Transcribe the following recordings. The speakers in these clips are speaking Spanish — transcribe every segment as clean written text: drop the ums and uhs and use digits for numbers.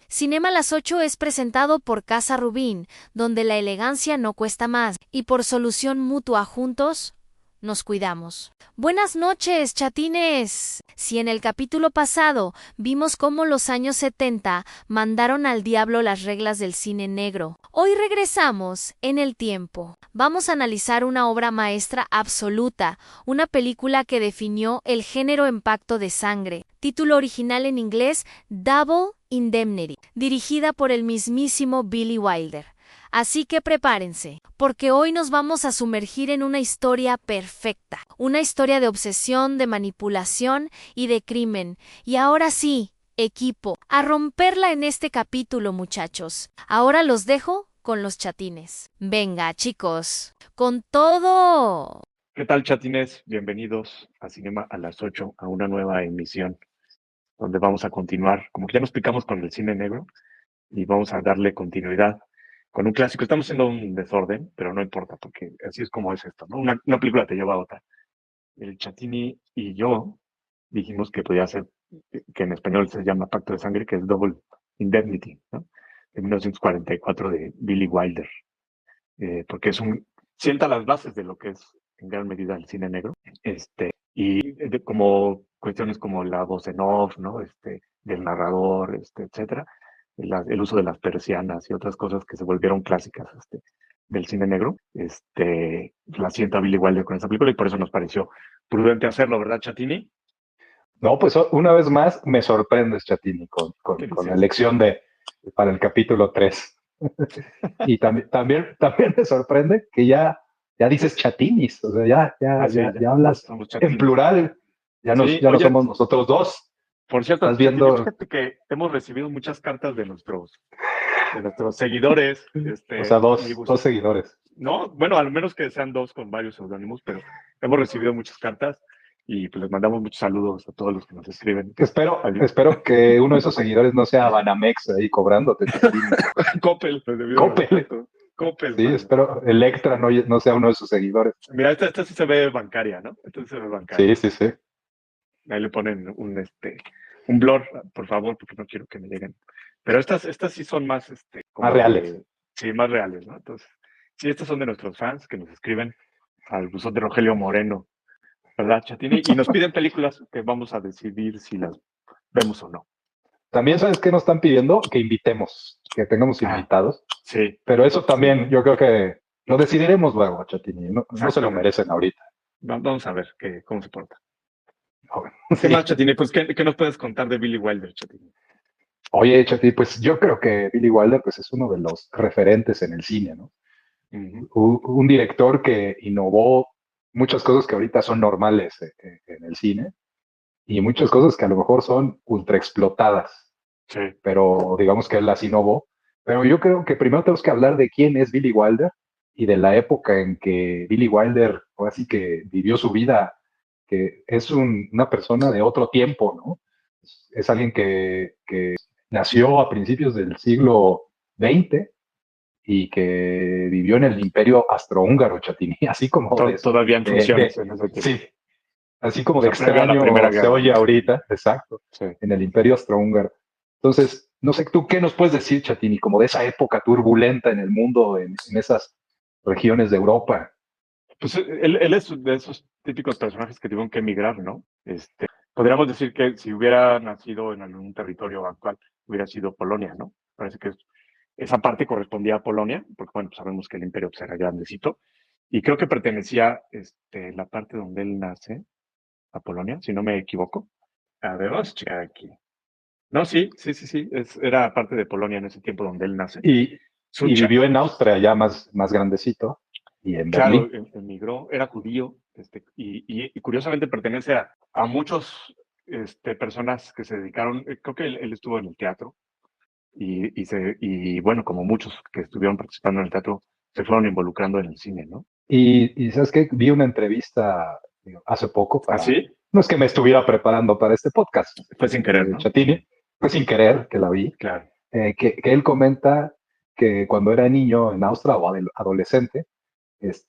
Cinema a las 8 es presentado por Casa Rubín, donde la elegancia no cuesta más, y por Solución Mutua juntos, nos cuidamos. Buenas noches, chatines. Si en el capítulo pasado vimos cómo los años 70 mandaron al diablo las reglas del cine negro, hoy regresamos en el tiempo. Vamos a analizar una obra maestra absoluta, una película que definió el género en Pacto de Sangre. Título original en inglés, Double Indemnity, dirigida por el mismísimo Billy Wilder. Así que prepárense, porque hoy nos vamos a sumergir en una historia perfecta, una historia de obsesión, de manipulación y de crimen. Y ahora sí, equipo, a romperla en este capítulo, muchachos. Ahora los dejo con los chatines. Venga, chicos, con todo. ¿Qué tal, chatines? Bienvenidos a Cinema a las 8, a una nueva emisión, donde vamos a continuar, como que ya nos picamos con el cine negro, y vamos a darle continuidad con un clásico. Estamos haciendo un desorden, pero no importa, porque así es como es esto, ¿no? Una película te lleva a otra. El Chatini y yo dijimos que podía ser, que en español se llama Pacto de Sangre, que es Double Indemnity, ¿no? De 1944 de Billy Wilder, porque sienta las bases de lo que es en gran medida el cine negro, como cuestiones como la voz en off, ¿no? Del narrador, etcétera, el uso de las persianas y otras cosas que se volvieron clásicas, del cine negro, la sienta Billy Wilder con esa película y por eso nos pareció prudente hacerlo, ¿verdad, Chatini? No, pues una vez más me sorprendes, Chatini, con la elección para el capítulo 3. Y también me sorprende que ya dices chatinis, o sea, ya hablas en plural, ya no somos nosotros dos. Por cierto, estás viendo. Fíjate que hemos recibido muchas cartas de nuestros seguidores. O sea, dos seguidores. No, bueno, al menos que sean dos con varios seudónimos, pero hemos recibido muchas cartas y pues les mandamos muchos saludos a todos los que nos escriben. Espero que uno de esos seguidores no sea Banamex ahí cobrándote. Coppel. Sí, mano. Espero Electra no sea uno de sus seguidores. Mira, esta sí se ve bancaria, ¿no? Esta sí se ve bancaria. Sí. Ahí le ponen un blur, por favor, porque no quiero que me lleguen. Pero estas sí son más, más reales. Sí, más reales, ¿no? Entonces, sí, estos son de nuestros fans que nos escriben al buzón de Rogelio Moreno, ¿verdad, Chatini? Y nos piden películas que vamos a decidir si las vemos o no. También, ¿sabes qué nos están pidiendo? Que invitemos, que tengamos invitados. Sí. Pero eso también, yo creo que lo decidiremos luego, Chatini. No se lo merecen ahorita. Vamos a ver cómo se porta. Sí. ¿Qué más, Chatini? Pues, ¿qué nos puedes contar de Billy Wilder, Chatini? Oye, Chatini, pues yo creo que Billy Wilder pues, es uno de los referentes en el cine, ¿no? Un director que innovó muchas cosas que ahorita son normales en el cine y muchas cosas que a lo mejor son ultra explotadas. Sí. Pero digamos que él las innovó. Pero yo creo que primero tenemos que hablar de quién es Billy Wilder y de la época en que Billy Wilder, o así que vivió su vida, que es una persona de otro tiempo, ¿no? Es alguien que nació a principios del siglo XX y que vivió en el imperio austrohúngaro, Chatini, así como... Todavía en funciones. Sí, así como de extraño se oye ahorita, exacto, sí. En el imperio austrohúngaro. Entonces, no sé, ¿tú qué nos puedes decir, Chatini, como de esa época turbulenta en el mundo, en esas regiones de Europa? Pues él es de esos típicos personajes que tuvieron que emigrar, ¿no? Podríamos decir que si hubiera nacido en algún territorio actual, hubiera sido Polonia, ¿no? Parece que esa parte correspondía a Polonia, porque bueno, pues sabemos que el imperio pues, era grandecito, y creo que pertenecía la parte donde él nace, a Polonia, si no me equivoco. A ver, vamos a checar aquí. No, sí, era parte de Polonia en ese tiempo donde él nace. Y vivió en Austria ya más grandecito, y en Berlín. Claro, emigró, era judío, y curiosamente pertenece a muchos personas que se dedicaron, creo que él estuvo en el teatro, y bueno, como muchos que estuvieron participando en el teatro, se fueron involucrando en el cine, ¿no? Y ¿sabes qué? Vi una entrevista hace poco. ¿Ah, sí? No es que me estuviera preparando para este podcast. Fue sin querer, ¿no? Chatini. Fue sin querer que la vi. Claro. Que él comenta que cuando era niño en Austria o adolescente,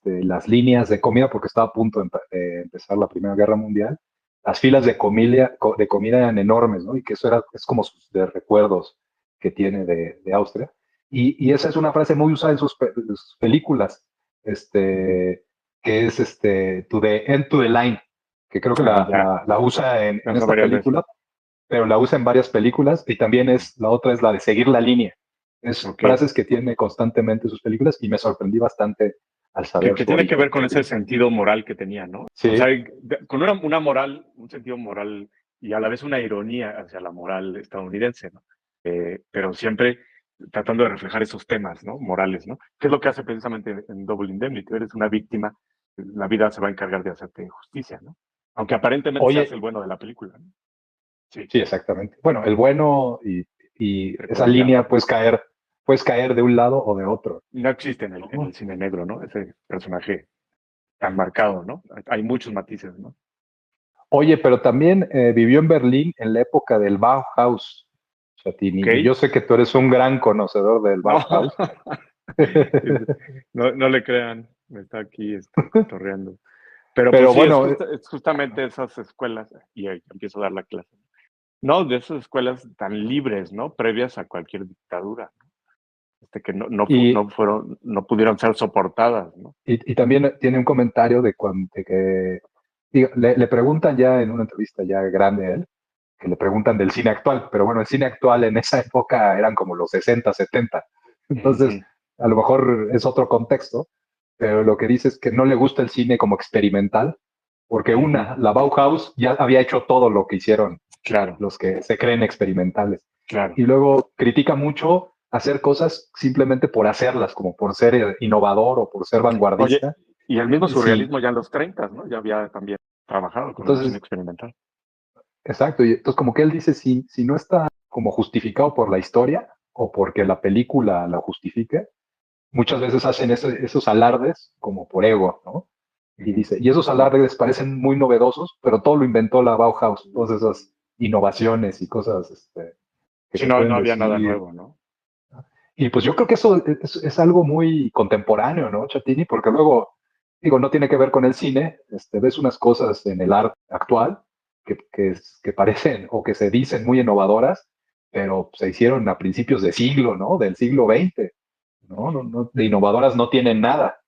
las líneas de comida, porque estaba a punto de empezar la Primera Guerra Mundial, las filas de comida eran enormes, ¿no? Y que eso es como de recuerdos que tiene de Austria. Y esa es una frase muy usada en sus películas, que es to the end to the line, que creo que Ya, la usa ya en usa esta varias veces. película, pero la usa en varias películas, y también la otra es la de seguir la línea. Es Ok. frases que tiene constantemente en sus películas, y me sorprendí bastante al saber Que su tiene que ver origen. con ese sentido moral que tenía, ¿no? O sea, Sí, con una moral, un sentido moral y a la vez una ironía hacia la moral estadounidense, ¿no? Pero siempre tratando de reflejar esos temas, ¿no? Morales, ¿no? ¿Qué es lo que hace precisamente en Double Indemnity? Eres una víctima, la vida se va a encargar de hacerte justicia, ¿no? Aunque aparentemente se hace oye, el bueno de la película, ¿no? Sí, sí, exactamente. Bueno, el bueno y esa preponderante. línea puedes caer de un lado o de otro. No existe en el ¿No? cine negro, ¿no? Ese personaje tan marcado, ¿no? Hay muchos matices, ¿no? Oye, pero también vivió en Berlín en la época del Bauhaus, Ok. Chatini, y yo sé que tú eres un gran conocedor del No, Bauhaus. no, no le crean, me está aquí cotorreando. Pero pues Pero sí, bueno, es justamente esas escuelas, y ahí empiezo a dar la clase. No, de esas escuelas tan libres, ¿no? Previas a cualquier dictadura, que y, no pudieron ser soportadas, ¿no? y también tiene un comentario de que digo, le preguntan ya en una entrevista ya grande a él, que le preguntan del cine actual, pero bueno, el cine actual en esa época eran como los 60, 70. Entonces, Ujú, a lo mejor es otro contexto, pero lo que dice es que no le gusta el cine como experimental, porque ujú. la Bauhaus ya había hecho todo lo que hicieron Claro, los que se creen experimentales. claro. Y luego critica mucho hacer cosas simplemente por hacerlas, como por ser innovador o por ser Oye, vanguardista. y el mismo Sí, surrealismo ya en los 30, ¿no? Ya había también trabajado con el cine entonces, experimental. exacto. Y entonces, como que él dice, si no está como justificado por la historia o porque la película la justifique, muchas veces hacen esos alardes como por ego, ¿no? Y Ujú. dice, y esos alardes parecen muy novedosos, pero todo lo inventó la Bauhaus, todas esas innovaciones y cosas que Sí, se no, pueden no había nada decir. nuevo, ¿no? Y pues yo creo que eso es algo muy contemporáneo, ¿no, Chatini? Porque luego, digo, no tiene que ver con el cine, ves unas cosas en el arte actual que parecen o que se dicen muy innovadoras, pero se hicieron a principios de siglo, ¿no? Del siglo XX, ¿no? De innovadoras no tienen nada.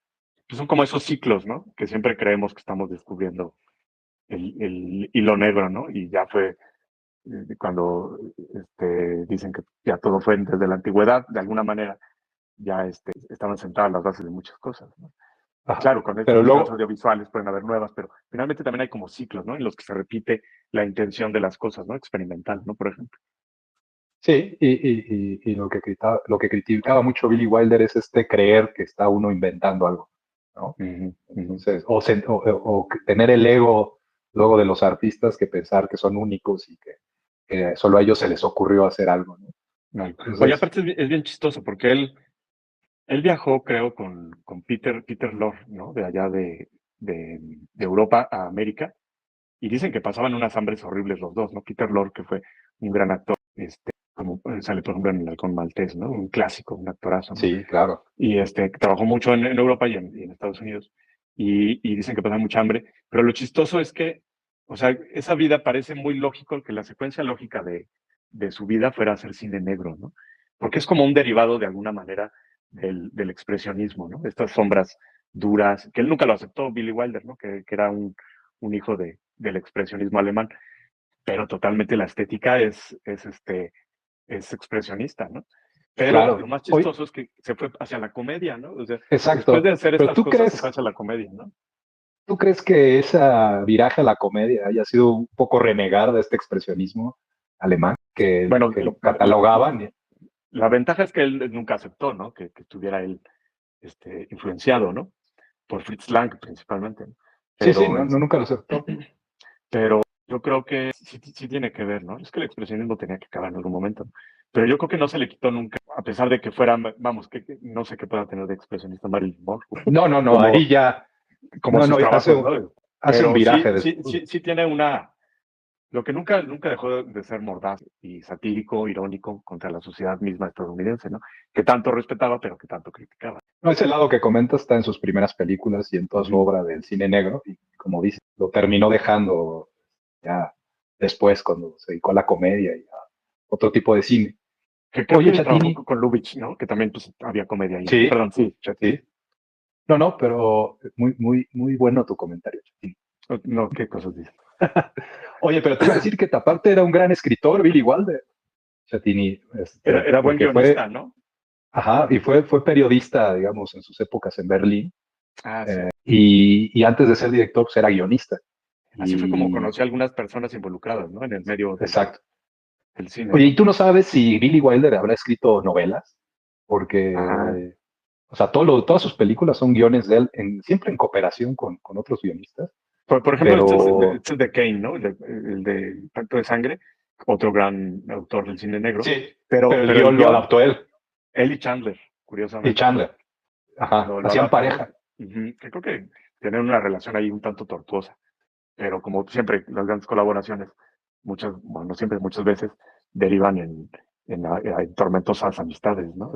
Pues son como esos ciclos, ¿no? Que siempre creemos que estamos descubriendo el hilo negro, ¿no? Y ya fue cuando dicen que ya todo fue desde la antigüedad, de alguna manera ya estaban sentadas las bases de muchas cosas, ¿no? Ajá. Claro, con estas Pero cuestiones luego, audiovisuales pueden haber nuevas, pero finalmente también hay como ciclos, ¿no? En los que se repite la intención de las cosas, ¿no? Experimental, ¿no? Por ejemplo. sí, y lo que criticaba mucho Billy Wilder es creer que está uno inventando algo, ¿no? Ujú, ujú. Entonces, o tener el ego luego de los artistas que pensar que son únicos y que solo a ellos se les ocurrió hacer algo, ¿no? Vale. Oye, Entonces, aparte es bien chistoso porque él viajó, creo, con Peter Lorre, ¿no? De allá de Europa a América. Y dicen que pasaban unas hambres horribles los dos, ¿no? Peter Lorre, que fue un gran actor, como sale, por ejemplo, en El Halcón Maltés, ¿no? Un clásico, un actorazo, ¿no? sí, claro. Y trabajó mucho en Europa y en Estados Unidos. Y dicen que pasaban mucha hambre. Pero lo chistoso es que, o sea, esa vida parece muy lógico que la secuencia lógica de su vida fuera hacer cine negro, ¿no? Porque es como un derivado de alguna manera del expresionismo, ¿no? Estas sombras duras, que él nunca lo aceptó, Billy Wilder, ¿no? Que era un hijo del expresionismo alemán, pero totalmente la estética es expresionista, ¿no? Pero Claro. lo más Hoy, chistoso es que se fue hacia la comedia, ¿no? O sea, después de exacto. hacer Pero estas cosas se fue hacia la comedia, ¿no? tú crees que esa viraje a la comedia haya sido un poco renegar de este expresionismo alemán Bueno, que lo catalogaban? la ventaja es que él nunca aceptó, ¿no? Que estuviera él influenciado, ¿no? Por Fritz Lang principalmente, ¿no? Sí, sí, Pero, nunca lo aceptó. pero yo creo que sí tiene que ver, ¿no? Es que el expresionismo tenía que acabar en algún momento, ¿no? Pero yo creo que no se le quitó nunca, a pesar de que fuera, vamos, que no sé qué pueda tener de expresionista Marilyn Monroe, No, como, ahí ya, como no, sus hace, trabajos, ¿no? hace un Pero viraje sí tiene lo que nunca dejó de ser mordaz y satírico, irónico contra la sociedad misma estadounidense, ¿no? Que tanto respetaba, pero que tanto criticaba. No, ese lado que comenta está en sus primeras películas y en toda su Ujú. obra del cine negro, y como dice, lo terminó dejando ya después cuando se dedicó a la comedia y a otro tipo de cine. Que creo Oye, que trabajó Chatini, con Lubitsch, ¿no? Que también pues, había comedia ahí. sí, Perdón, sí, Chatini. sí. No, pero muy bueno tu comentario, Chatini. No, ¿qué cosas dices? Oye, pero te iba a decir que aparte era un gran escritor, Billy Wilder, Chatini, Era buen porque fue, guionista, ¿no? ajá, y fue periodista, digamos, en sus épocas en Berlín, Ah, sí. y antes de ser director, pues era guionista. Así fue como Y, conocí a algunas personas involucradas, ¿no? En el medio exacto. del cine, Oye, ¿y ¿no? tú no sabes si Billy Wilder habrá escrito novelas? Ah, Porque, o sea, todas sus películas son guiones de él, siempre en cooperación con otros guionistas, por ejemplo, pero este es de Kane, ¿no? El de Pacto de Sangre, otro gran autor del cine negro. sí, Pero, pero el pero el guión lo guión, adaptó él él y Chandler, y curiosamente, Chandler. Ajá, lo hacían adaptan, ¿no? pareja. Que creo que tienen una relación ahí un tanto tortuosa, pero como siempre, las grandes colaboraciones, muchas, bueno, no siempre, muchas veces, derivan en tormentosas amistades, ¿no?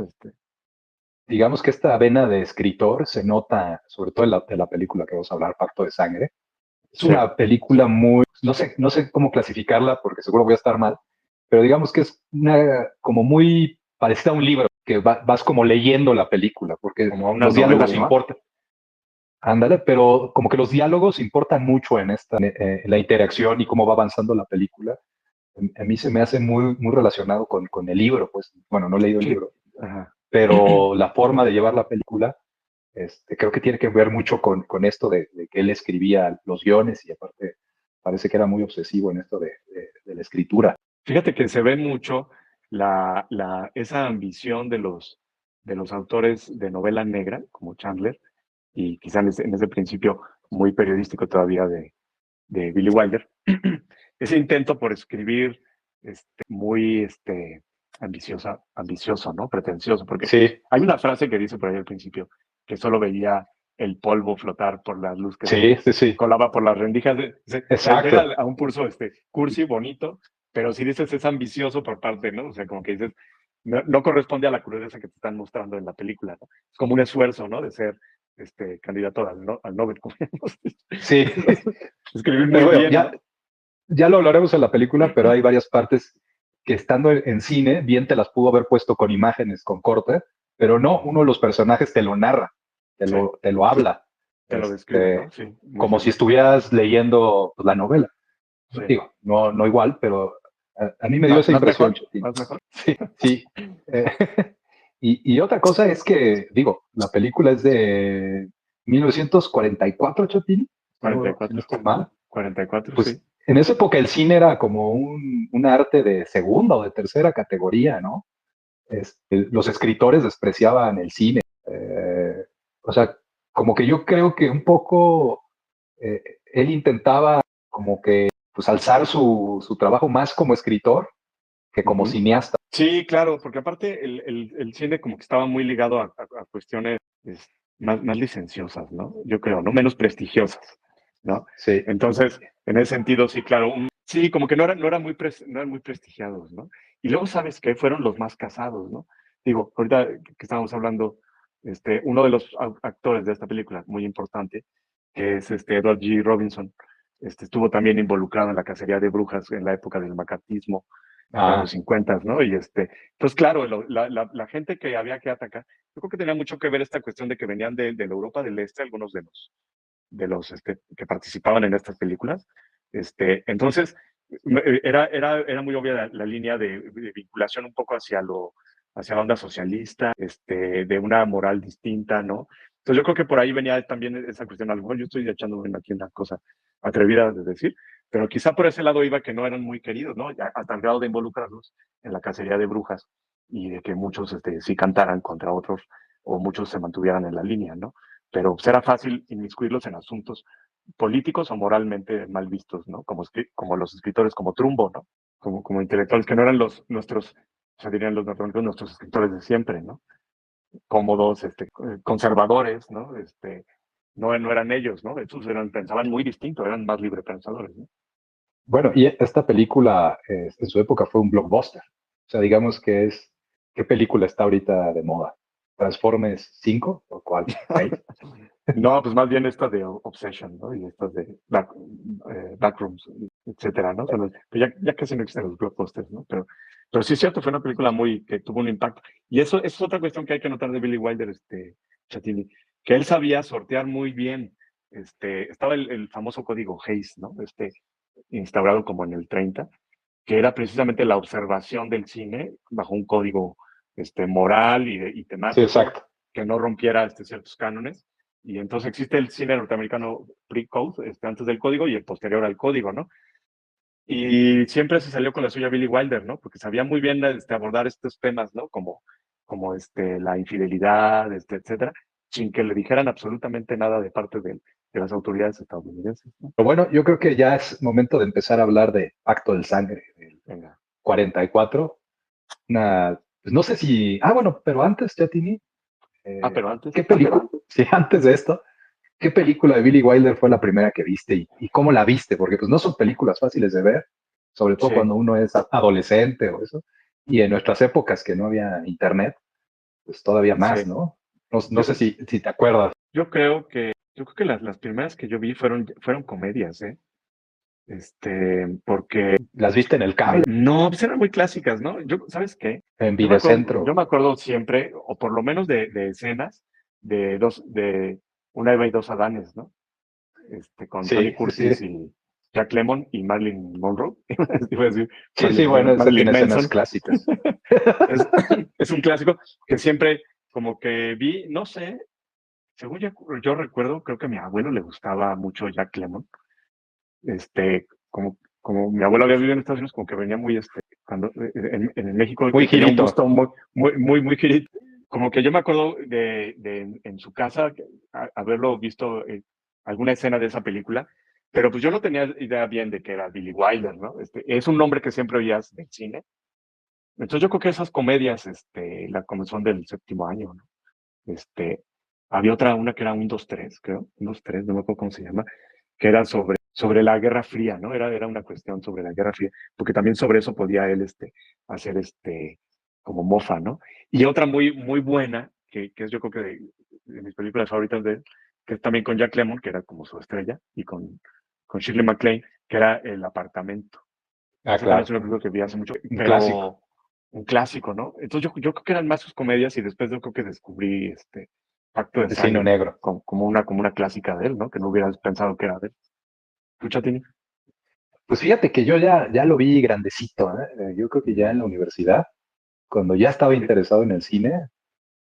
Digamos que esta vena de escritor se nota, sobre todo de la película que vamos a hablar, Pacto de Sangre. Es Sí, una película muy, no sé cómo clasificarla porque seguro voy a estar mal, pero digamos que es una como muy parecida a un libro, que vas como leyendo la película, porque como una los novela, diálogos ¿no? importan. Ándale, pero como que los diálogos importan mucho en la interacción y cómo va avanzando la película. A mí se me hace muy relacionado con el libro, pues, bueno, no he leído el Sí. libro, Ajá. pero la forma de llevar la película, creo que tiene que ver mucho con esto de que él escribía los guiones y aparte parece que era muy obsesivo en esto de la escritura. Fíjate que se ve mucho esa ambición de los autores de novela negra, como Chandler, y quizá en ese principio muy periodístico todavía de Billy Wilder, ese intento por escribir muy ambicioso, ¿no? Pretencioso, porque Sí, hay una frase que dice por ahí al principio que solo veía el polvo flotar por la luz que se sí, colaba por las rendijas. Llega exacto. a un curso cursi, bonito, pero si dices es ambicioso por parte, ¿no? O sea, como que dices, no corresponde a la crudeza que te están mostrando en la película, ¿no? Es como un esfuerzo, ¿no? De ser candidato al Nobel, como Sí, escribir muy pero bueno, bien, ¿no? ya lo hablaremos en la película, pero hay varias partes que estando en cine, bien te las pudo haber puesto con imágenes, con corte, pero no, uno de los personajes te lo narra, Sí, te lo habla, te lo describe, ¿no? Sí, muy como si cierto. estuvieras leyendo pues, la novela. Sí. Digo, no igual, pero a mí me dio Más, esa más impresión, mejor, Chetín. más mejor. Sí, sí. Eh, y otra cosa es que, digo, la película es de 1944, Chetín, si no 44. estoy mal. 44, sí. Pues en esa época el cine era como un arte de segunda o de tercera categoría, ¿no? Los escritores despreciaban el cine. Eh, o sea, como que yo creo que un poco él intentaba como que pues alzar su trabajo más como escritor que como Ujú. cineasta. Sí, claro, porque aparte el cine como que estaba muy ligado a cuestiones es, más licenciosas, ¿no? Yo creo, ¿no? Menos prestigiosas, ¿no? Sí, Entonces, en ese sentido, sí, claro, sí, como que no eran muy prestigiados, ¿no? Y luego, ¿sabes qué? Fueron los más casados, ¿no? Digo, ahorita que estábamos hablando, uno de los actores de esta película, muy importante, que es Edward G. Robinson, estuvo también involucrado en la cacería de brujas en la época del macartismo, en los 50, ¿no? Entonces, claro, la gente que había que atacar, yo creo que tenía mucho que ver esta cuestión de que venían de la Europa del Este, algunos de los que participaban en estas películas. Entonces, era muy obvia la línea de vinculación un poco hacia la onda socialista, de una moral distinta, ¿no? Entonces yo creo que por ahí venía también esa cuestión. A lo mejor yo estoy echando aquí una cosa atrevida de decir, pero quizá por ese lado iba que no eran muy queridos, ¿no? Ya hasta el grado de involucrarlos en la cacería de brujas y de que muchos sí cantaran contra otros o muchos se mantuvieran en la línea, ¿no? Pero será fácil inmiscuirlos en asuntos políticos o moralmente mal vistos, ¿no? Como los escritores como Trumbo, ¿no? Como intelectuales que no eran nuestros, o sea, dirían los norteamericanos, nuestros escritores de siempre, ¿no? Cómodos, conservadores, ¿no? No eran ellos, ¿no? Estos pensaban muy distinto, eran más librepensadores, ¿no? bueno, y esta película en su época fue un blockbuster. O sea, digamos que ¿qué película está ahorita de moda? Transformers 5 o cuál? ¿Seis? No, pues más bien esta de Obsession, ¿no? Y estas de Backrooms, etcétera, ¿no? O sea, pues ya casi no existen los blockbusters, ¿no? Pero sí es cierto, fue una película que tuvo un impacto. Y eso es otra cuestión que hay que notar de Billy Wilder, Chatini, que él sabía sortear muy bien. Estaba el famoso código Hays, ¿no? Instaurado como en el 30, que era precisamente la observación del cine bajo un código moral y Sí, temático, exacto. que no rompiera ciertos cánones. Y entonces existe el cine norteamericano pre-code, antes del código y el posterior al código, ¿no? Y siempre se salió con la suya Billy Wilder, ¿no? Porque sabía muy bien abordar estos temas, ¿no? Como la infidelidad, etcétera, sin que le dijeran absolutamente nada de parte de las autoridades estadounidenses, ¿no? Pero bueno, yo creo que ya es momento de empezar a hablar de Pacto del Sangre, del Venga. 44. Pues no sé si... bueno, pero antes, Chatini, Pero antes. ¿qué película? Sí, antes de esto, ¿qué película de Billy Wilder fue la primera que viste y cómo la viste? Porque pues no son películas fáciles de ver, sobre todo Sí. cuando uno es adolescente o eso. Y en nuestras épocas que no había internet, pues todavía más, Sí. ¿no? No sé si te acuerdas. Yo creo que las primeras que yo vi fueron comedias, ¿eh? Porque ¿Las viste en el cable? no, pues eran muy clásicas, ¿no? ¿Sabes qué? En Yo Videocentro. me acuerdo siempre, o por lo menos de escenas de una Eva y dos Adanes, ¿no? Con Tony Sí, Curtis sí. y Jack Lemmon y Marilyn Monroe. Iba a decir Sí, bueno, esas Marilyn tienen escenas Manson. clásicas. Es un clásico que siempre como que vi, no sé, según yo recuerdo, creo que a mi abuelo le gustaba mucho Jack Lemmon. Como mi abuelo había vivido en Estados Unidos, como que venía muy, cuando en México Muy tenía un girito. gusto muy girito. Como que yo me acuerdo en su casa haberlo visto alguna escena de esa película, pero pues yo no tenía idea bien de que era Billy Wilder, ¿no? Es un nombre que siempre oías del cine. Entonces yo creo que esas comedias, la comenzó del séptimo año, ¿no? Había una que era un 2-3, creo, un 2-3, no me acuerdo cómo se llama, que era sobre la Guerra Fría, ¿no? Era una cuestión sobre la Guerra Fría, porque también sobre eso podía él hacer como mofa, ¿no? Y otra muy buena, que es yo creo que de mis películas favoritas de él, que es también con Jack Lemmon, que era como su estrella, y con Shirley MacLaine, que era El Apartamento. Esa también es Claro. una película que vi hace mucho, Un clásico. pero un clásico, ¿no? Entonces yo creo que eran más sus comedias y después yo creo que descubrí Pacto de El cine Sangre negro. como una clásica de él, ¿no? Que no hubieras pensado que era de él. ¿Tú, Chatini? Pues fíjate que yo ya lo vi grandecito, ¿eh? Yo creo que ya en la universidad, cuando ya estaba interesado en el cine,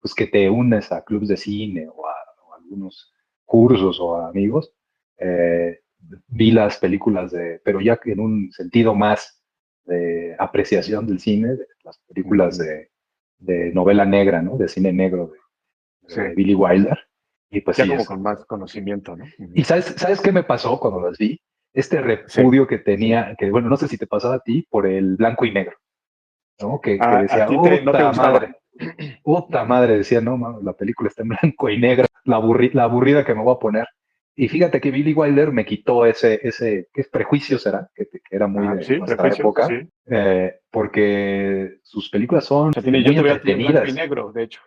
pues que te unes a clubes de cine o a algunos cursos o a amigos, eh, vi las películas pero ya en un sentido más de apreciación del cine, de las películas de novela negra, ¿no? De cine negro Sí, de Billy Wilder. Y pues ya sí, como con más conocimiento, ¿no? ¿Y sabes qué me pasó cuando las vi? Este Sí. repudio que tenía, que bueno, no sé si te pasaba a ti, por el blanco y negro, ¿no? Que ¿A decía, ti no te gustaba? puta madre, decía, no, mano, la película está en blanco y negro, la aburrida que me voy a poner. Y fíjate que Billy Wilder me quitó ¿qué prejuicio será? Que era muy de Sí, nuestra prejuicio, época, sí. porque sus películas son Chatini, yo muy te veo a ti en blanco y entretenidas. negro, de hecho.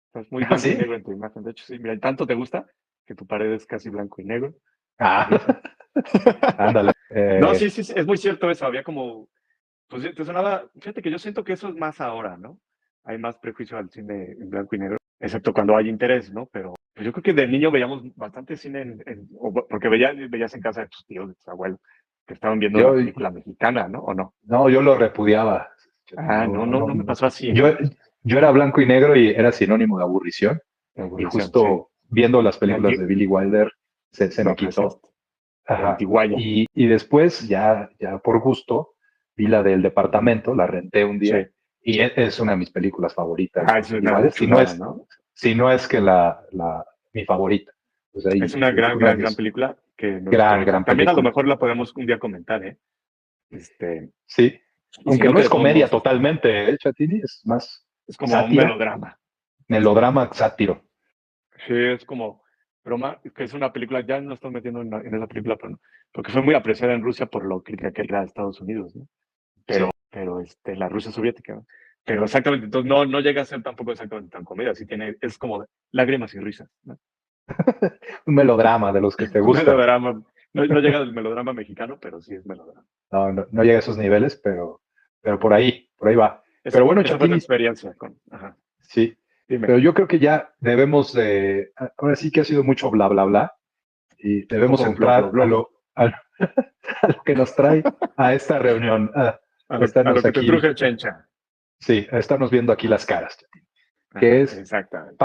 Estás muy ¿Ah, blanco y sí? negro en tu imagen. De hecho, sí, mira, tanto te gusta que tu pared es casi blanco y negro. Ah, ándale. No, sí, es muy cierto eso. Había como, pues te sonaba, fíjate que yo siento que eso es más ahora, ¿no? Hay más prejuicio al cine en blanco y negro, excepto cuando hay interés, ¿no? Pero pues yo creo que de niño veíamos bastante cine, porque veías en casa de tus tíos, de tus abuelos, que estaban viendo una yo, película mexicana, ¿no? ¿O no? no, yo lo repudiaba. No, no, No me no. pasó así, Yo, ¿eh? yo era blanco y negro y era sinónimo de aburrición. De Y aburrición, sí. justo viendo las De películas de Billy Wilder se lo me quitó. apreciaste. De Ajá. antiguaya, Y después, ya por gusto, vi la del departamento, la renté un día sí. y es una de mis películas favoritas de Es Billy una Wilder, chulada, ¿no? si no es que mi favorita. Pues Es ahí, una yo creo gran, que una de gran, gran mis película que me gusta mucho. gran También a lo película. mejor la podemos un día comentar, ¿eh? Este, Sí. y si Aunque no, no que es de todos comedia modos, totalmente, Chatini, es más es como un sátira, melodrama. melodrama, sátiro. Sí, es como broma, que es una película, ya no estamos metiendo en esa película, pero porque fue muy apreciada en Rusia por lo crítica que era de Estados Unidos, ¿no? Sí. Pero la Rusia soviética, ¿no? Pero exactamente, entonces no llega a ser tampoco exactamente tan comedia, sí es como lágrimas y risas, ¿no? Un melodrama de los que te Un gustan. melodrama, no llega del melodrama mexicano, pero sí es melodrama. No llega a esos niveles, pero por ahí va. Pero bueno, Esa fue tu Chatini, experiencia con, ajá, sí. dime, Pero yo creo que ya debemos de, ahora sí que ha sido mucho bla, bla, bla, y un debemos poco blo, blo, entrar a blo, a lo que nos trae a esta reunión, a lo estarnos que te aquí, truje Chencha. sí, a estarnos viendo aquí las caras, Chatini, que Ajá, es exactamente.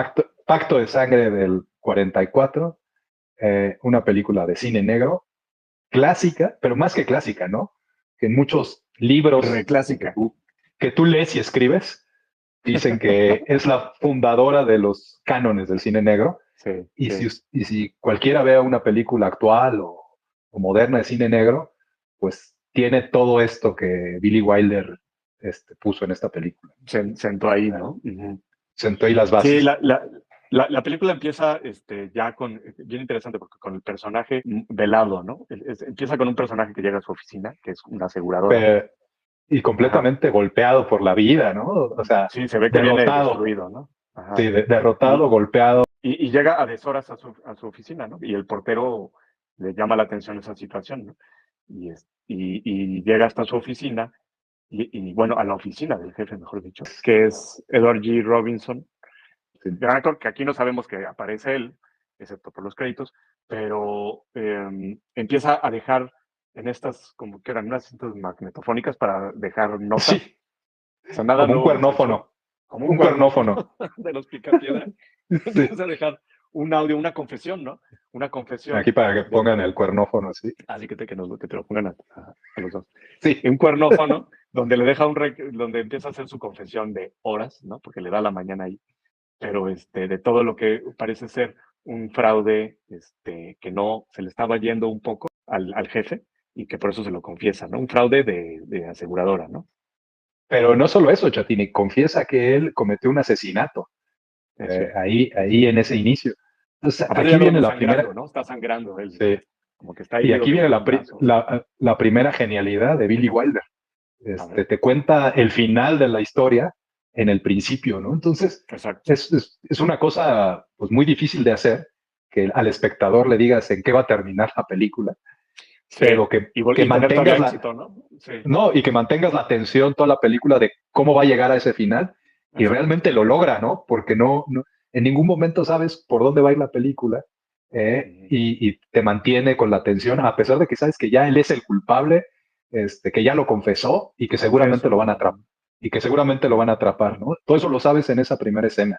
Pacto de Sangre del 44, una película de cine negro, clásica, pero más que clásica, ¿no? Que en muchos libros Reclásica. que tú lees y escribes, dicen que es la fundadora de los cánones del cine negro. Sí, Y, sí. si cualquiera vea una película actual o moderna de cine negro, pues tiene todo esto que Billy Wilder puso en esta película. Sentó ahí, ¿no? Uh-huh. Sentó ahí las Sí, bases. la película empieza ya con, bien interesante, porque con el personaje velado, ¿no? Empieza con un personaje que llega a su oficina, que es una aseguradora. Pero, y completamente golpeado por la vida, ¿no? O sea, Sí, se ve que viene derrotado. destruido, ¿no? Ajá. Sí, derrotado, golpeado. Y llega a deshoras a su oficina, ¿no? Y el portero le llama la atención esa situación, ¿no? Y llega hasta su oficina, bueno, a la oficina del jefe, mejor dicho, que es Edward G. Robinson, gran actor, que aquí no sabemos que aparece él, excepto por los créditos, pero empieza a dejar en estas, como que eran unas cintas magnetofónicas para dejar notas. Sí, O sea, nada como un nuevo bajo el sol. cuernófono. Como un Un cuernófono. de los Picapiedra. Sí. Empieza a dejar un audio, una confesión, ¿no? Una confesión. Aquí para que pongan el cuernófono, sí. Así que te lo pongan a los dos. Sí. Un cuernófono donde le deja donde empieza a hacer su confesión de horas, ¿no? Porque le da la mañana ahí. Pero de todo lo que parece ser un fraude, que no se le estaba yendo un poco al jefe y que por eso se lo confiesa, ¿no? Un fraude de aseguradora, ¿no? Pero no solo eso, Chatini, confiesa que él cometió un asesinato ahí en ese inicio. Entonces, Aparte aquí ya lo viene vemos la sangrando, primera. ¿no? Está sangrando él. Sí. Como que está Y herido aquí viene del brazo. la primera genialidad de Billy Wilder. Te cuenta el final de la historia en el principio, ¿no? Entonces, Exacto. es una cosa pues, muy difícil de hacer, que al espectador le digas en qué va a terminar la película, Sí. pero que mantengas éxito, ¿no? Sí. No, y que mantengas la atención toda la película de cómo va a llegar a ese final. Y Exacto. realmente lo logra, ¿no? Porque no, en ningún momento sabes por dónde va a ir la película y te mantiene con la atención, a pesar de que sabes que ya él es el culpable, que ya lo confesó y que seguramente lo van a atrapar. Y que seguramente lo van a atrapar, ¿no? Todo eso lo sabes en esa primera escena.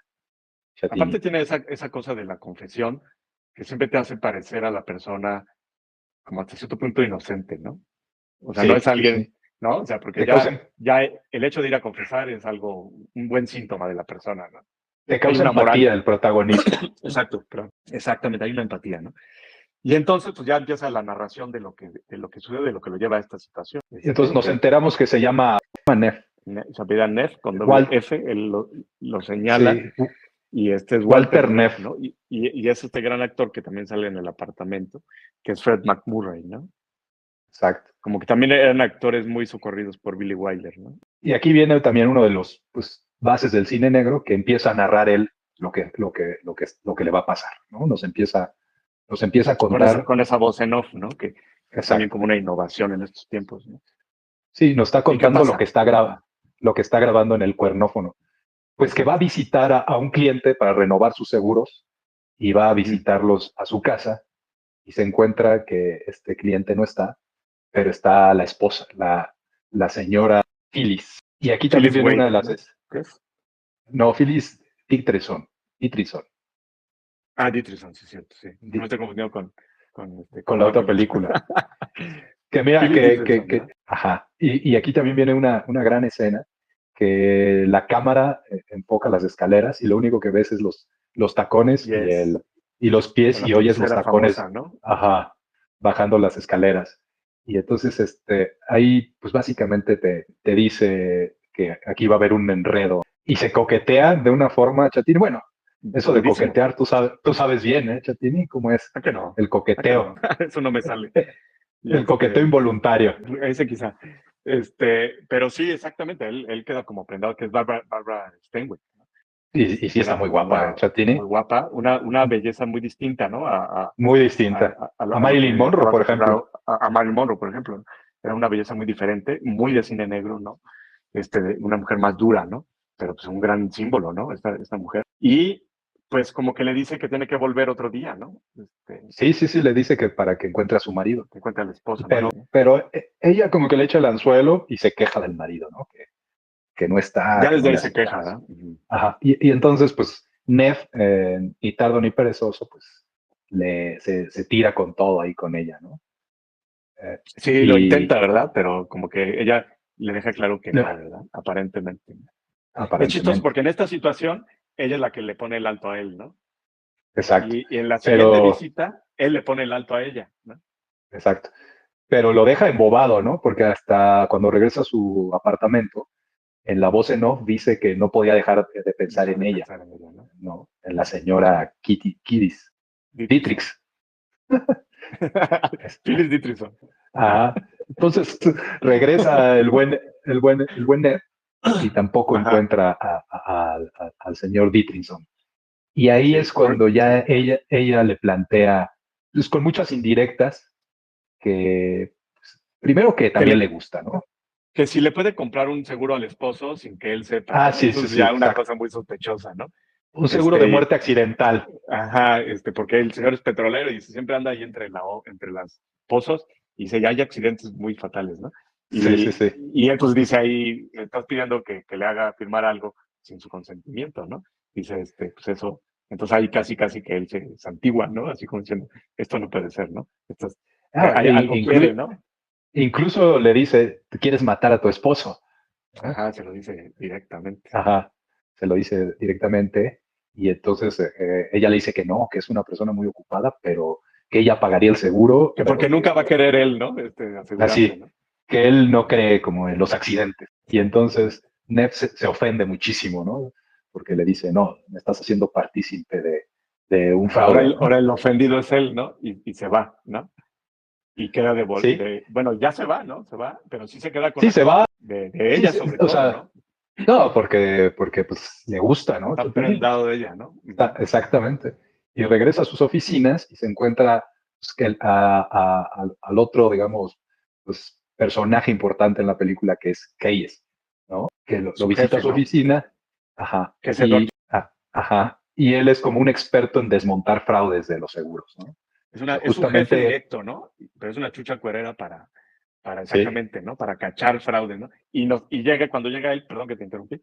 Chatini. Aparte tiene esa cosa de la confesión que siempre te hace parecer a la persona como hasta cierto punto inocente, ¿no? O sea, Sí, no es alguien, sí. ¿no? O sea, porque ya el hecho de ir a confesar es un buen síntoma de la persona, ¿no? Te causa una empatía moral del protagonista. Exacto, pero exactamente, hay una empatía, ¿no? Y entonces, pues ya empieza la narración de lo que sucede, de lo que lo lleva a esta situación. Entonces nos enteramos que se llama Neff. Se apellida Neff con doble F, él lo señala. Sí. Y es Walter Neff, ¿no? Y es este gran actor que también sale en El Apartamento, que es Fred McMurray, ¿no? Exacto. Como que también eran actores muy socorridos por Billy Wilder, ¿no? Y aquí viene también uno de los bases del cine negro que empieza a narrar él lo que le va a pasar, ¿no? Nos empieza a contar. Con esa voz en off, ¿no? Que es también como una innovación en estos tiempos, ¿no? Sí, nos está contando lo que está grabando en el cuernófono. Pues que va a visitar a un cliente para renovar sus seguros y va a visitarlos a su casa y se encuentra que este cliente no está, pero está la esposa, la señora Phyllis. Y aquí también viene una de las... ¿Qué es? No, Phyllis Dietrison. Ah, Dietrison, sí, es cierto, sí. No me estoy confundiendo con la otra película. Que mira, ajá. Y aquí también viene una gran escena que la cámara enfoca las escaleras y lo único que ves es los tacones y los pies y oyes los tacones, famosa, ¿no? Ajá, bajando las escaleras. Y entonces ahí pues básicamente te dice que aquí va a haber un enredo y se coquetea de una forma, Chatini. Bueno, eso de coquetear, tú sabes bien, Chatini, cómo es ¿A que no? El coqueteo. Eso no me sale. El coqueteo involuntario. Ese quizá. Pero sí, exactamente, él queda como prendado, que es Barbara Stanwyck, ¿no? Y sí está muy guapa, Chatini. Muy guapa, una belleza muy distinta, ¿no? Muy distinta. A lo Marilyn que Monroe, estaba por ejemplo. acostumbrado a Marilyn Monroe, por ejemplo, ¿no? Era una belleza muy diferente, muy de cine negro, ¿no? Una mujer más dura, ¿no? Pero pues un gran símbolo, ¿no? Esta mujer. Y pues como que le dice que tiene que volver otro día, ¿no? Sí, le dice que para que encuentre a su marido. Que encuentre a la esposa, Pero, ¿no? pero ella como que le echa el anzuelo y se queja del marido, ¿no? Que no está, Ya que desde no le ahí se hace queja, caso. ¿no? Ajá. Y entonces, pues, Neff, ni tardo ni perezoso, pues, se tira con todo ahí con ella, ¿no? Sí, lo intenta, ¿verdad? Pero como que ella le deja claro que no, ¿verdad? Aparentemente. Es chistoso Aparentemente. porque en esta situación ella es la que le pone el alto a él, ¿no? Exacto. Y en la siguiente Pero, visita, él le pone el alto a ella, ¿no? exacto. Pero lo deja embobado, ¿no? Porque hasta cuando regresa a su apartamento, en la voz en off dice que no podía dejar de pensar en ella, ¿no? ¿no? En la señora Kiddis. Dietrich. Phyllis Dietrichson. Ajá. Entonces regresa el buen Ned y tampoco encuentra al señor Dietrichson. Y ahí es cuando ya ella le plantea, pues, con muchas indirectas, que pues, primero que también le gusta, ¿no? Que si le puede comprar un seguro al esposo sin que él sepa. Ah, sí, eso es ya una cosa muy sospechosa, ¿no? Un seguro de muerte accidental. Ajá, porque el señor es petrolero y siempre anda ahí entre las pozos y dice, ya hay accidentes muy fatales, ¿no? Sí. Y él pues dice ahí, le estás pidiendo que le haga firmar algo sin su consentimiento, ¿no? Dice, pues eso, entonces ahí casi que él se santigua, ¿no? Así como diciendo, esto no puede ser, ¿no? Algo quiere, ¿no? Incluso le dice, ¿quieres matar a tu esposo? ¿no? Ajá, se lo dice directamente. Ajá, se lo dice directamente. Y entonces ella le dice que no, que es una persona muy ocupada, pero que ella pagaría el seguro. Que porque nunca va a querer él, ¿no? Asegurarse, así, ¿no? Que él no cree como en los accidentes. Y entonces Neff se ofende muchísimo, ¿no? Porque le dice, no, me estás haciendo partícipe de un fraude. Ahora el ofendido es él, ¿no? Y se va, ¿no? Y queda bueno, ya se va, ¿no? Se va, pero sí se queda con se va. De ella sobre todo, ¿no? No, porque pues le gusta, ¿no? Está prendado de ella, ¿no? Exactamente. Y regresa a sus oficinas y se encuentra pues, al otro, digamos, pues, personaje importante en la película, que es Keyes, ¿no? Que lo visita a su oficina. Ajá. Que es el ajá. Y él es como un experto en desmontar fraudes de los seguros, ¿no? Es un jefe directo, ¿no? Pero es una chucha cuerera para exactamente, ¿no? Para cachar fraude, ¿no? Y cuando llega él, perdón que te interrumpí,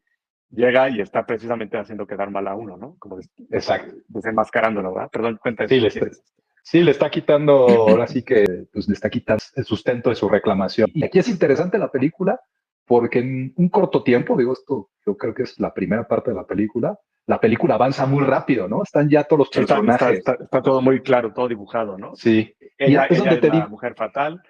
llega y está precisamente haciendo quedar mal a uno, ¿no? Como desenmascarándolo, ¿verdad? Perdón, cuenta eso. Sí, le está quitando, ahora sí que pues, le está quitando el sustento de su reclamación. Y aquí es interesante la película porque en un corto tiempo, digo esto, yo creo que es la primera parte de la película avanza muy rápido, ¿no? Están ya todos los personajes. Está todo muy claro, todo dibujado, ¿no? Sí. Ella es la mujer fatal,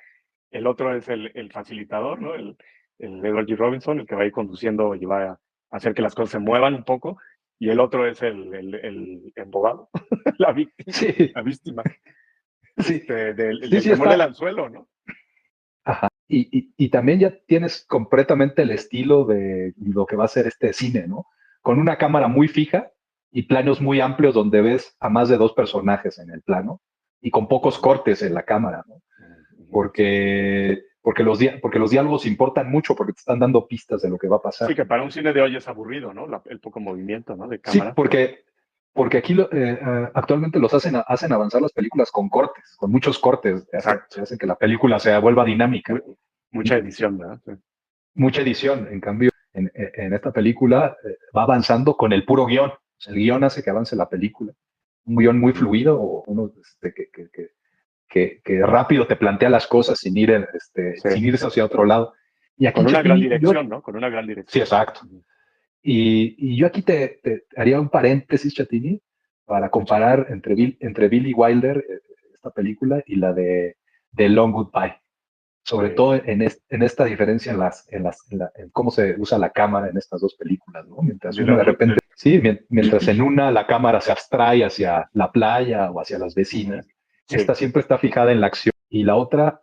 el otro es el facilitador, ¿no? El Edward G. Robinson, el que va a ir conduciendo y va a hacer que las cosas se muevan un poco, y el otro es el embobado, la víctima. Sí. La víctima. Sí. El que muerde el anzuelo, ¿no? Ajá. Y también ya tienes completamente el estilo de lo que va a ser este cine, ¿no? Con una cámara muy fija y planos muy amplios donde ves a más de dos personajes en el plano y con pocos cortes en la cámara, ¿no? Porque los diálogos importan mucho porque te están dando pistas de lo que va a pasar. Sí, que para un cine de hoy es aburrido, ¿no? El poco movimiento, ¿no? De cámara. Sí, porque aquí actualmente hacen avanzar las películas con cortes, con muchos cortes. Hacen que la película se vuelva dinámica. Mucha edición, ¿verdad? Sí. Mucha edición. En cambio, en esta película va avanzando con el puro guión. O sea, el guión hace que avance la película. Un guión muy fluido, uno que rápido te plantea las cosas sin irse hacia otro lado. Y aquí con una gran dirección, ¿no? Con una gran dirección. Sí, exacto. Y yo aquí te haría un paréntesis, Chatini, para comparar entre Billy Wilder, esta película, y la de Long Goodbye. Sobre todo en esta diferencia en cómo se usa la cámara en estas dos películas, ¿no? Mientras una de repente, mientras en una la cámara se abstrae hacia la playa o hacia las vecinas, esta siempre está fijada en la acción. Y la otra,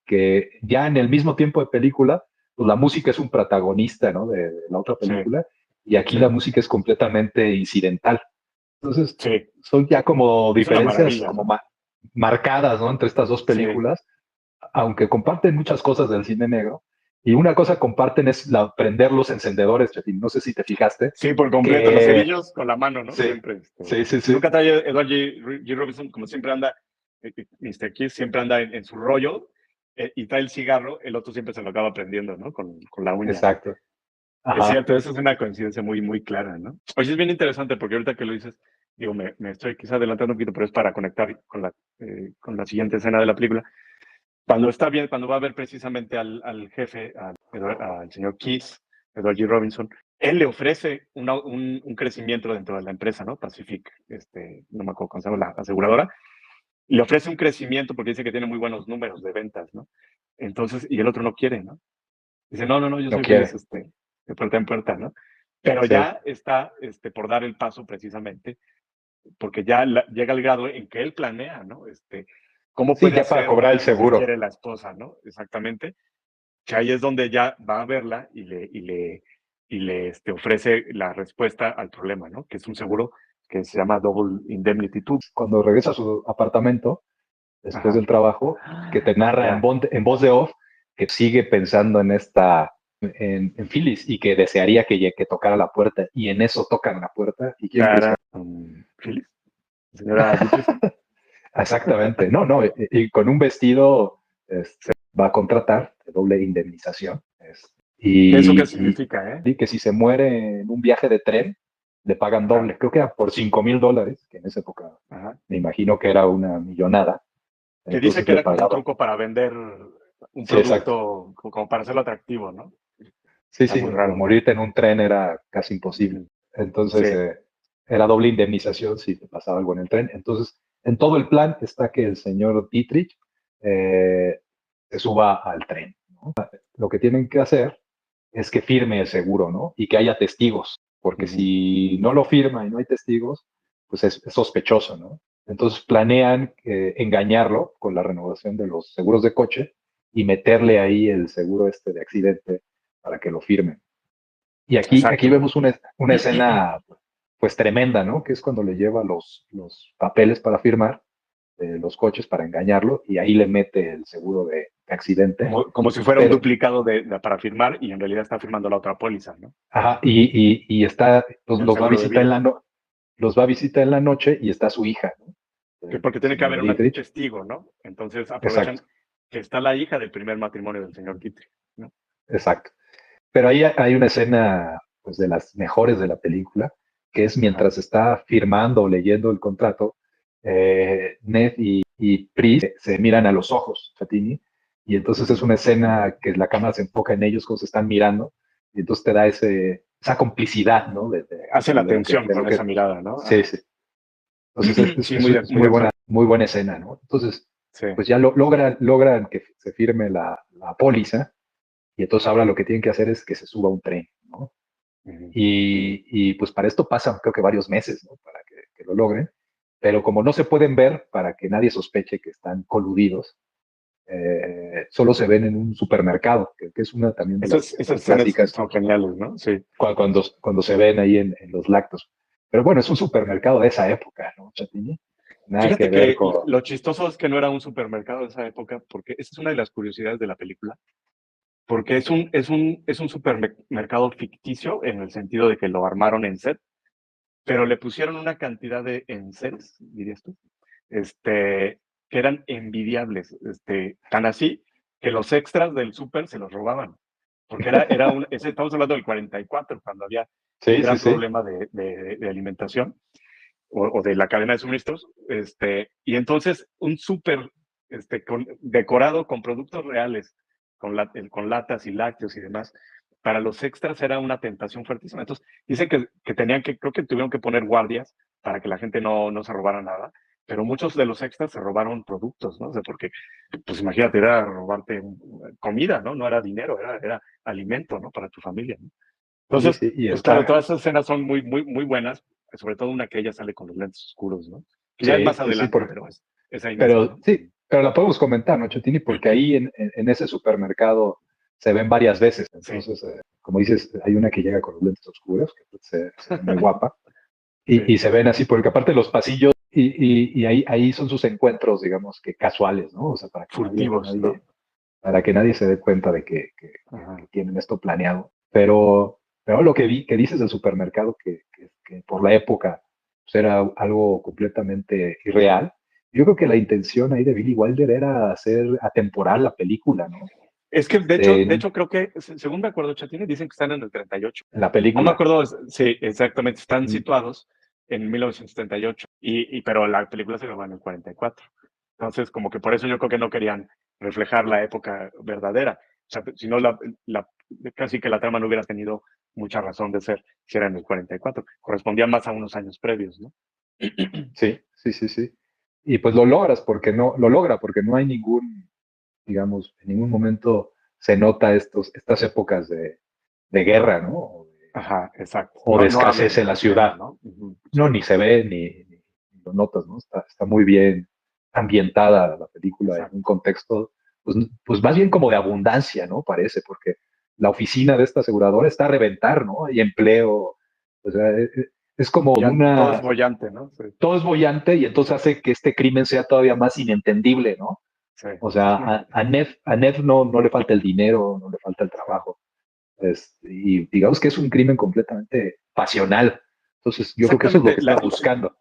que ya en el mismo tiempo de película, pues la música es un protagonista, ¿no? De la otra película, y aquí la música es completamente incidental. Entonces, Sí, son ya como es una diferencias maravilla, como ¿no? marcadas, ¿no? Entre estas dos Sí, películas, aunque comparten muchas cosas del cine negro, y una cosa comparten es prender los encendedores, Chatín. No sé si te fijaste, sí, por completo, los que cerillos con la mano, ¿no? sí, Siempre, sí, sí, y sí, nunca trae Edward G. Robinson, como siempre anda, Mr. Kiss siempre anda en su rollo, y trae el cigarro, el otro siempre se lo acaba prendiendo, ¿no? Con la uña, ¿no? exacto. Es Ajá, cierto, eso es una coincidencia muy, muy clara, ¿no? Oye, es bien interesante porque ahorita que lo dices, digo, me estoy quizá adelantando un poquito, pero es para conectar con la siguiente escena de la película. Cuando está bien, cuando va a ver precisamente al jefe, al señor Keys, Edward G. Robinson, él le ofrece un crecimiento dentro de la empresa, ¿no? Pacific, no me acuerdo cómo se llama la aseguradora, le ofrece un crecimiento porque dice que tiene muy buenos números de ventas, ¿no? Entonces, y el otro no quiere, ¿no? Dice, no, no, no, yo no soy feliz, quiere. de puerta en puerta, ¿no? Pero Sí, ya está por dar el paso precisamente, porque ya llega al grado en que él planea, ¿no? ¿Cómo sí, puede ya para hacer cobrar el lo que seguro. quiere la esposa, ¿no? Exactamente. Que ahí es donde ya va a verla y le ofrece la respuesta al problema, ¿no? Que es un seguro que se llama Double Indemnity 2. Cuando regresa a su apartamento, después Ajá. del trabajo, que te narra Ya. en voz de off que sigue pensando en Phyllis y que desearía que tocara la puerta. Y en eso tocan la puerta. ¿Y quién crees que? Cara, Phyllis, señora Dietrich. Exactamente. No, no. Y con un vestido va a contratar de doble indemnización. ¿Eso qué Y, significa, y que si se muere en un viaje de tren, le pagan Ajá, doble. Creo que era por $5,000, que en esa época ajá. me imagino que era una millonada. Que dice Entonces que le era como un pagaba. truco para vender un Sí, exacto. producto, como para hacerlo atractivo, ¿no? Sí, Está sí, muy pero raro. morirte en un tren era casi imposible. Ujú. Entonces, Sí, era doble indemnización si te pasaba algo en el tren. Entonces, en todo el plan está que el señor Dietrich eh, se suba al tren, ¿no? Lo que tienen que hacer es que firme el seguro, ¿no? Y que haya testigos, porque ujú. si no lo firma y no hay testigos, pues es sospechoso, ¿no? Entonces planean engañarlo con la renovación de los seguros de coche y meterle ahí el seguro de accidente para que lo firmen. Y aquí Exacto. vemos una escena pues tremenda, ¿no? Que es cuando le lleva los papeles para firmar los coches para engañarlo y ahí le mete el seguro de accidente. Como si fuera un Pero, duplicado para firmar y en realidad está firmando la otra póliza, ¿no? ajá, y está, El los va a seguro de visitar vida. los va a visitar en la noche y está su hija, ¿no? Que El porque tiene que señor haber un Dietrich. testigo, ¿no? Entonces Exacto, aprovechan que está la hija del primer matrimonio del señor Dietrich, ¿no? exacto. Pero ahí hay una escena pues, de las mejores de la película, que es Ajá. mientras está firmando o leyendo el contrato, Ned y Pris se miran a los ojos, Chatini, y entonces es Ujú. una escena que la cámara se enfoca en ellos como se están mirando, y entonces te da esa complicidad, ¿no? Hace la De lo que, tensión con esa mirada, ¿no? sí, Ajá. sí. Entonces Sí, muy es de acuerdo. muy buena escena, ¿no? Entonces, Sí. pues ya logran que se firme la póliza, y entonces ahora lo que tienen que hacer es que se suba a un tren, ¿no? Ujú. Y pues para esto pasan creo que varios meses, ¿no? Para que lo logren, pero como no se pueden ver para que nadie sospeche que están coludidos, solo se ven en un supermercado, que es una también de las Esas escenas escenas clásicas son geniales, ¿no? Sí. cuando se ven ahí en los lactos. Pero bueno, es un supermercado de esa época, ¿no, Chatini? Nada que Fíjate ver que con... lo chistoso es que no era un supermercado de esa época, porque esa es una de las curiosidades de la película, porque es un supermercado ficticio en el sentido de que lo armaron en set, pero le pusieron una cantidad de enseres, dirías tú, que eran envidiables, tan así que los extras del súper se los robaban, porque estamos hablando del 44, cuando había un Sí, sí, gran sí. problema de alimentación o de la cadena de suministros, y entonces un súper decorado con productos reales, con latas y lácteos y demás, para los extras era una tentación fuertísima. Entonces, dice que creo que tuvieron que poner guardias para que la gente no se robara nada, pero muchos de los extras se robaron productos, ¿no? O sea, porque, pues imagínate, era robarte comida, ¿no? No era dinero, era alimento, ¿no? Para tu familia, ¿no? Sí, Entonces, sí, y pues claro, está... todas esas escenas son muy, muy, muy buenas, sobre todo una que ella sale con los lentes oscuros, ¿no? Que ya es Sí, más sí, sí, adelante, pero es ahí mismo, pero ¿no? sí, pero la podemos comentar, ¿no, Chatini? Porque ahí en ese supermercado se ven varias veces. Sí. Entonces, como dices, hay una que llega con los lentes oscuros, que se ve muy guapa, Sí. y se ven así, porque aparte los pasillos, y ahí son sus encuentros, digamos, que casuales, ¿no? O sea, para que Furtivos, ¿no? para que nadie se dé cuenta de que Ajá. tienen esto planeado. Pero lo que dices del supermercado, que por la época pues, era algo completamente irreal, yo creo que la intención ahí de Billy Wilder era hacer atemporal la película, ¿no? Es que, de hecho, creo que, según me acuerdo, Chatine, dicen que están en el 38. La No me película. acuerdo, sí, exactamente, están Mm. situados en 1978, pero la película se grabó en el 44. Entonces, como que por eso yo creo que no querían reflejar la época verdadera. O sea, si no, casi que la trama no hubiera tenido mucha razón de ser si era en el 44. Correspondía más a unos años previos, ¿no? Sí, sí, sí, sí. Y pues lo logra porque no hay ningún, digamos, en ningún momento se nota estas épocas de guerra, ¿no? Ajá, exacto. O de No hablan escasez de en la ese tema, ciudad. ¿no? Ujú, No, sí, ni se ve, ni lo notas, ¿no? Está muy bien ambientada la película en un exacto. contexto, pues más bien como de abundancia, ¿no? Parece, porque la oficina de esta aseguradora está a reventar, ¿no? Hay empleo, o sea, es como Ya todo es una, bollante, ¿no? Sí, todo es bollante y entonces hace que este crimen sea todavía más inentendible, ¿no? sí. O sea, a Nev no le falta el dinero, no le falta el trabajo. Y digamos que es un crimen completamente pasional. Entonces, yo creo que eso es lo Exactamente. que está buscando.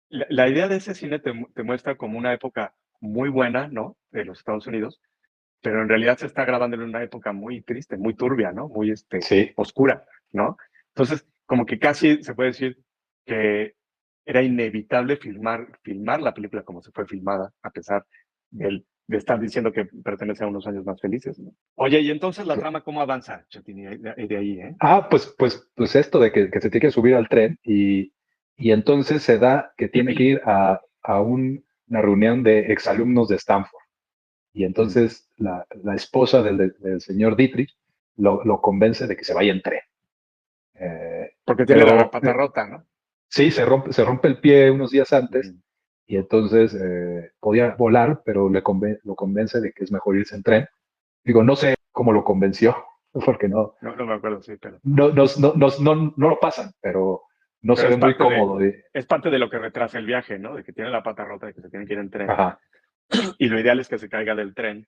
La idea de ese cine te muestra como una época muy buena, ¿no? De los Estados Unidos, pero en realidad se está grabando en una época muy triste, muy turbia, ¿no? Muy Sí, oscura, ¿no? Entonces, como que casi se puede decir que era inevitable filmar la película como se fue filmada, a pesar de estar diciendo que pertenece a unos años más felices, ¿no? Oye, y entonces la trama, ¿cómo avanza, Chatini, de ahí, eh? pues esto de que se tiene que subir al tren y entonces se da que tiene que ir a una reunión de exalumnos de Stanford. Y entonces la esposa del señor Dietrich lo convence de que se vaya en tren. Porque tiene la Pero pata rota, ¿no? sí, se rompe el pie unos días antes Ujú. y entonces podía volar, pero lo convence de que es mejor irse en tren. Digo, no sé cómo lo convenció, porque No me acuerdo, sí, pero... no lo pasan, pero no se Pero ve muy cómodo. es parte de lo que retrasa el viaje, ¿no? De que tiene la pata rota, de que se tiene que ir en tren. Ajá. Y lo ideal es que se caiga del tren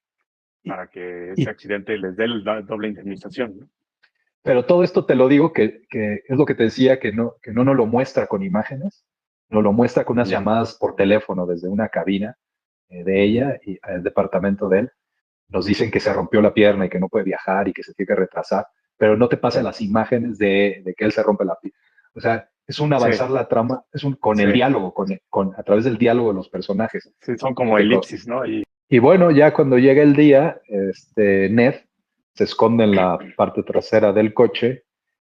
Y, para que ese y- accidente les dé la doble indemnización, ¿no? pero todo esto te lo digo que es lo que te decía, que no nos lo muestra con imágenes, nos lo muestra con unas Ujú, llamadas por teléfono desde una cabina de ujú. ella y al departamento de él. Nos dicen que se rompió la pierna y que no puede viajar y que se tiene que retrasar, pero no te Sí, pasan las imágenes de que él se rompe la pierna. O sea, es un sí, avanzar la trama, con sí, el diálogo, a través del diálogo de los personajes. sí, son como Que co- elipsis, ¿no? y bueno, ya cuando llega el día, Ned se esconde en la parte trasera del coche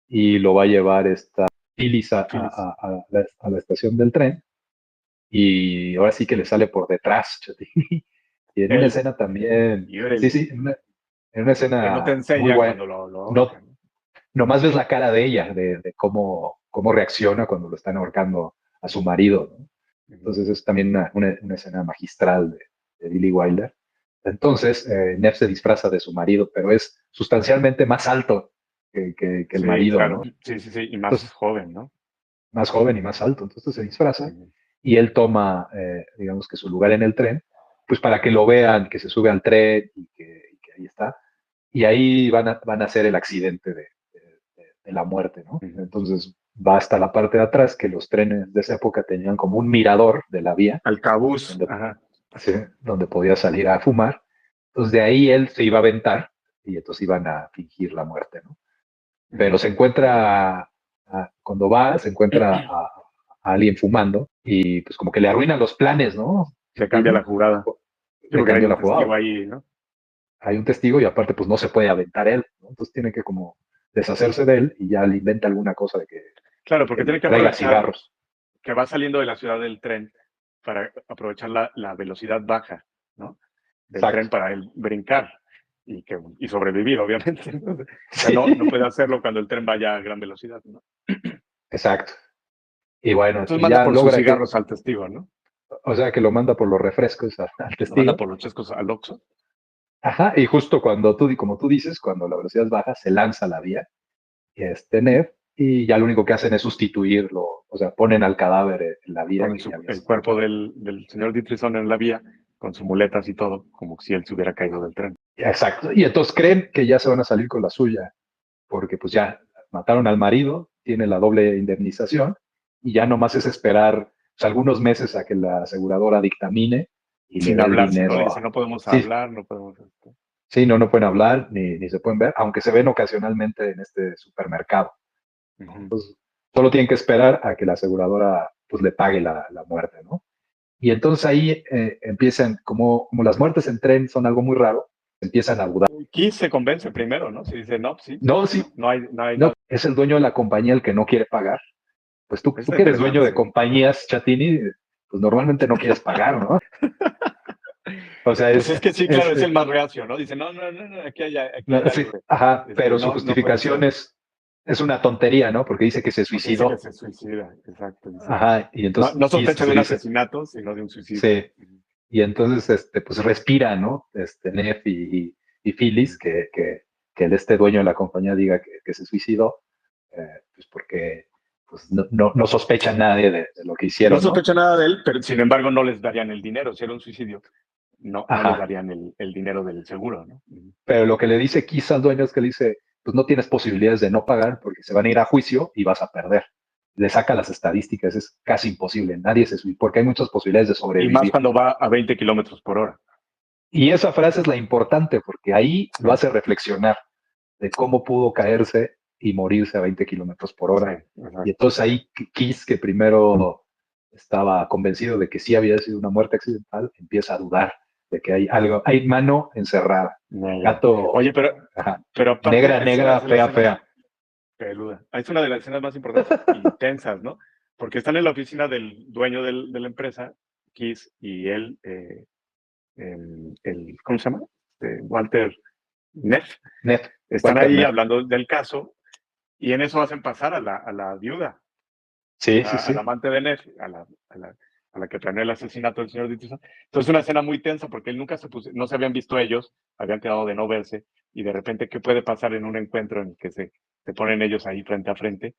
y lo va a llevar esta Phyllis Phyllis. a la estación del tren y ahora sí que le sale por detrás. Y en una Él, escena también, y sí, órale, sí, en una pero no te escena muy enseña buena. cuando lo No, ahorcan, ¿no? nomás ves la cara de ella, de cómo reacciona cuando lo están ahorcando a su marido, ¿no? Ujú. Entonces es también una escena magistral de Billy Wilder. Entonces, Neff se disfraza de su marido, pero es sustancialmente más alto que el Sí, marido, claro. ¿no? Sí, sí, sí, y más Entonces, joven, ¿no? más joven y más alto. Entonces se disfraza Ujú. y él toma, digamos que su lugar en el tren, pues para que lo vean, que se sube al tren y que ahí está. Y ahí van a hacer el accidente de la muerte, ¿no? Ujú. Entonces va hasta la parte de atrás, que los trenes de esa época tenían como un mirador de la vía, Alcabuz, donde, ajá. sí, donde podía salir a fumar. Entonces de ahí él se iba a aventar y entonces iban a fingir la muerte, ¿no? Pero Ujú. se encuentra, cuando va, se encuentra a alguien fumando y pues como que le arruinan los planes, ¿no? Se cambia la Tiene, jugada. Sí, le porque hay cambia un la testigo jugada. ahí, ¿no? Hay un testigo y aparte pues no se puede aventar él, ¿no? Entonces tiene que como deshacerse de él y ya le inventa alguna cosa Claro, de que porque tiene le que traiga aprovechar cigarros. que va saliendo de la ciudad del tren para aprovechar la velocidad baja, ¿no? Del Exacto. tren para él brincar y sobrevivir, obviamente. ¿No? O sea, Sí, no puede hacerlo cuando el tren vaya a gran velocidad, ¿no? exacto. Y bueno, Entonces manda ya por sus logra que, cigarros al testigo, ¿no? o sea, que lo manda por los refrescos al Lo manda testigo. por los chescos al Oxxo. Ajá, y justo cuando como tú dices, cuando la velocidad es baja, se lanza a la vía, Ned, y ya lo único que hacen es sustituirlo, o sea, ponen al cadáver en la vía Ponen que ya había el sido. cuerpo del señor Dietrichson en la vía, con sus muletas y todo, como si él se hubiera caído del tren. Exacto, y entonces creen que ya se van a salir con la suya, porque pues ya mataron al marido, tiene la doble indemnización, y ya nomás es esperar pues, algunos meses a que la aseguradora dictamine y le Sin dé el hablarse, ¿no? Le dinero. dice, no podemos Sí, hablar, no podemos... sí, no pueden hablar ni se pueden ver, aunque se ven ocasionalmente en este supermercado. Uh-huh. Solo tienen que esperar a que la aseguradora pues le pague la muerte, ¿no? Y entonces ahí empiezan, como las muertes en tren son algo muy raro, empiezan a dudar. Keith se convence primero, ¿no? Se dice, no, sí, No, sí, no hay no, nada. es el dueño de la compañía el que no quiere pagar. Pues tú Está que eres dueño interesante, de sí. compañías, Chatini, pues normalmente no quieres pagar, ¿no? O sea, Pues es que sí, claro, es el es más reacio, ¿no? Dice, no, aquí no, hay sí, algo. ajá, pero su No puede justificación ser. es una tontería, ¿no? Porque dice que se Porque dice que suicidó. se suicida, exacto. Dice, Ajá, y entonces no Kiss sospecha de pues un dice, asesinato, sino de un suicidio. sí, y entonces pues respira, ¿no? Neff y Phyllis, que este dueño de la compañía diga que se suicidó, pues porque pues no sospecha nadie de lo que No hicieron, ¿no? sospecha nada de él, pero sin embargo no les darían el dinero. Si era un suicidio, no les Ajá. darían el dinero del seguro, ¿no? Pero lo que le dice Kiss al dueño es que le dice, pues no tienes posibilidades de no pagar porque se van a ir a juicio y vas a perder. Le saca las estadísticas, es casi imposible, nadie se suicida, porque hay muchas posibilidades de Y más sobrevivir. cuando va a 20 kilómetros por hora. Y esa frase es la importante porque ahí Sí, lo hace reflexionar de cómo pudo caerse y morirse a 20 kilómetros por sí, hora. Y exacto. entonces ahí Kiss, que primero estaba convencido de que sí había sido una muerte accidental, empieza a dudar de que hay algo, hay mano encerrada. Negra. Gato, Oye, ajá, pero aparte negra, es una negra, de las fea, escenas fea. peluda. Es una de las escenas más importantes y tensas, ¿no? Porque están en la oficina del dueño de la empresa, Kiss, y él, ¿cómo se llama? Walter Neff. Net, Están Walter ahí Net. hablando del caso y en eso hacen pasar a la viuda, Sí, sí, al sí. amante de Neff, a la que planeó el asesinato del señor Dickinson. Entonces, una escena muy tensa porque él nunca no se habían visto ellos, habían quedado de no verse, y de repente, ¿qué puede pasar en un encuentro en el que se ponen ellos ahí frente a frente,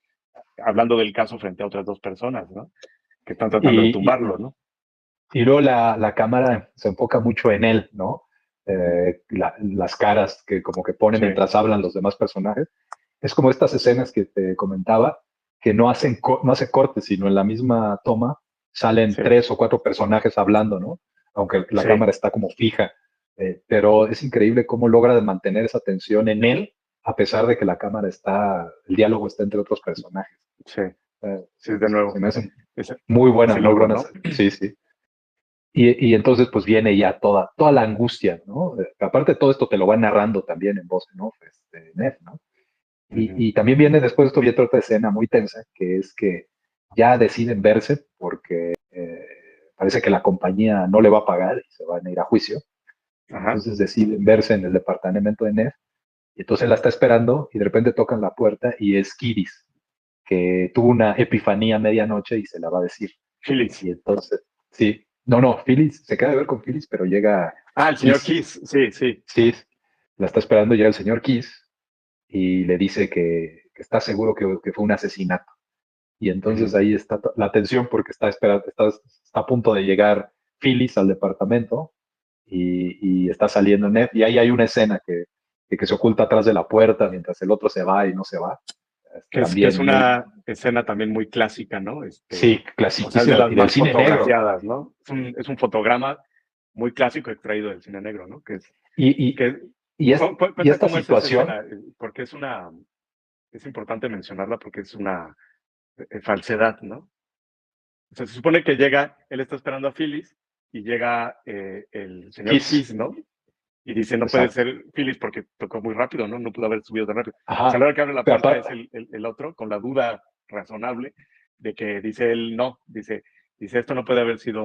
hablando del caso frente a otras dos personas, ¿no? Que están tratando de Y, tumbarlo, ¿no? y luego la cámara se enfoca mucho en él, ¿no? Las caras que como que pone Sí, mientras hablan los demás personajes. Es como estas escenas que te comentaba, que no hace cortes, sino en la misma toma salen sí, 3 o 4 personajes hablando, ¿no? Aunque la sí, cámara está como fija. Pero es increíble cómo logra mantener esa tensión en él, a pesar de que la cámara el diálogo está entre otros personajes. sí, sí, de Se nuevo. me hacen Ese, ese muy logro, buenas. ¿no? Sí, sí. Y entonces pues viene ya toda la angustia, ¿no? Aparte todo esto te lo va narrando también en voz en off, Neff, ¿no? Uh-huh. Y también viene después de esto viene otra escena muy tensa, que es que ya deciden verse porque parece que la compañía no le va a pagar y se van a ir a juicio. Ajá. Entonces deciden verse en el departamento de Neff. Y entonces él la está esperando y de repente tocan la puerta y es Kiris, que tuvo una epifanía a medianoche y se la va a decir. Phyllis. Y entonces, sí, no, Phyllis, se queda de ver con Phyllis, pero llega Ah, el señor Kiss, Kiss, sí, sí. sí, la está esperando, llega el señor Kiss y le dice que está seguro que fue un asesinato. Y entonces Uh-huh. ahí está la tensión porque está esperando, está a punto de llegar Phyllis al departamento y está saliendo Ned y ahí hay una escena que se oculta atrás de la puerta mientras el otro se va y no se va. Que es También muy, una escena también muy clásica, ¿no? sí, O sea, es de clasiquísima. las Y del más cine negro. fotografiadas, ¿no? Es un fotograma muy clásico extraído del cine negro, ¿no? Y, y, Que y cuenta esta cómo es esa situación, escena, porque es importante mencionarla porque es una falsedad, ¿no? O sea, se supone que él está esperando a Phyllis y llega el señor Kiss, Kiss, ¿no? Y dice, no puede exacto. ser Phyllis porque tocó muy rápido, ¿no? No pudo haber subido tan rápido. O sea, a la Ajá. hora que abre la Pero puerta es el otro, con la duda razonable de que dice él, no, dice esto no puede haber sido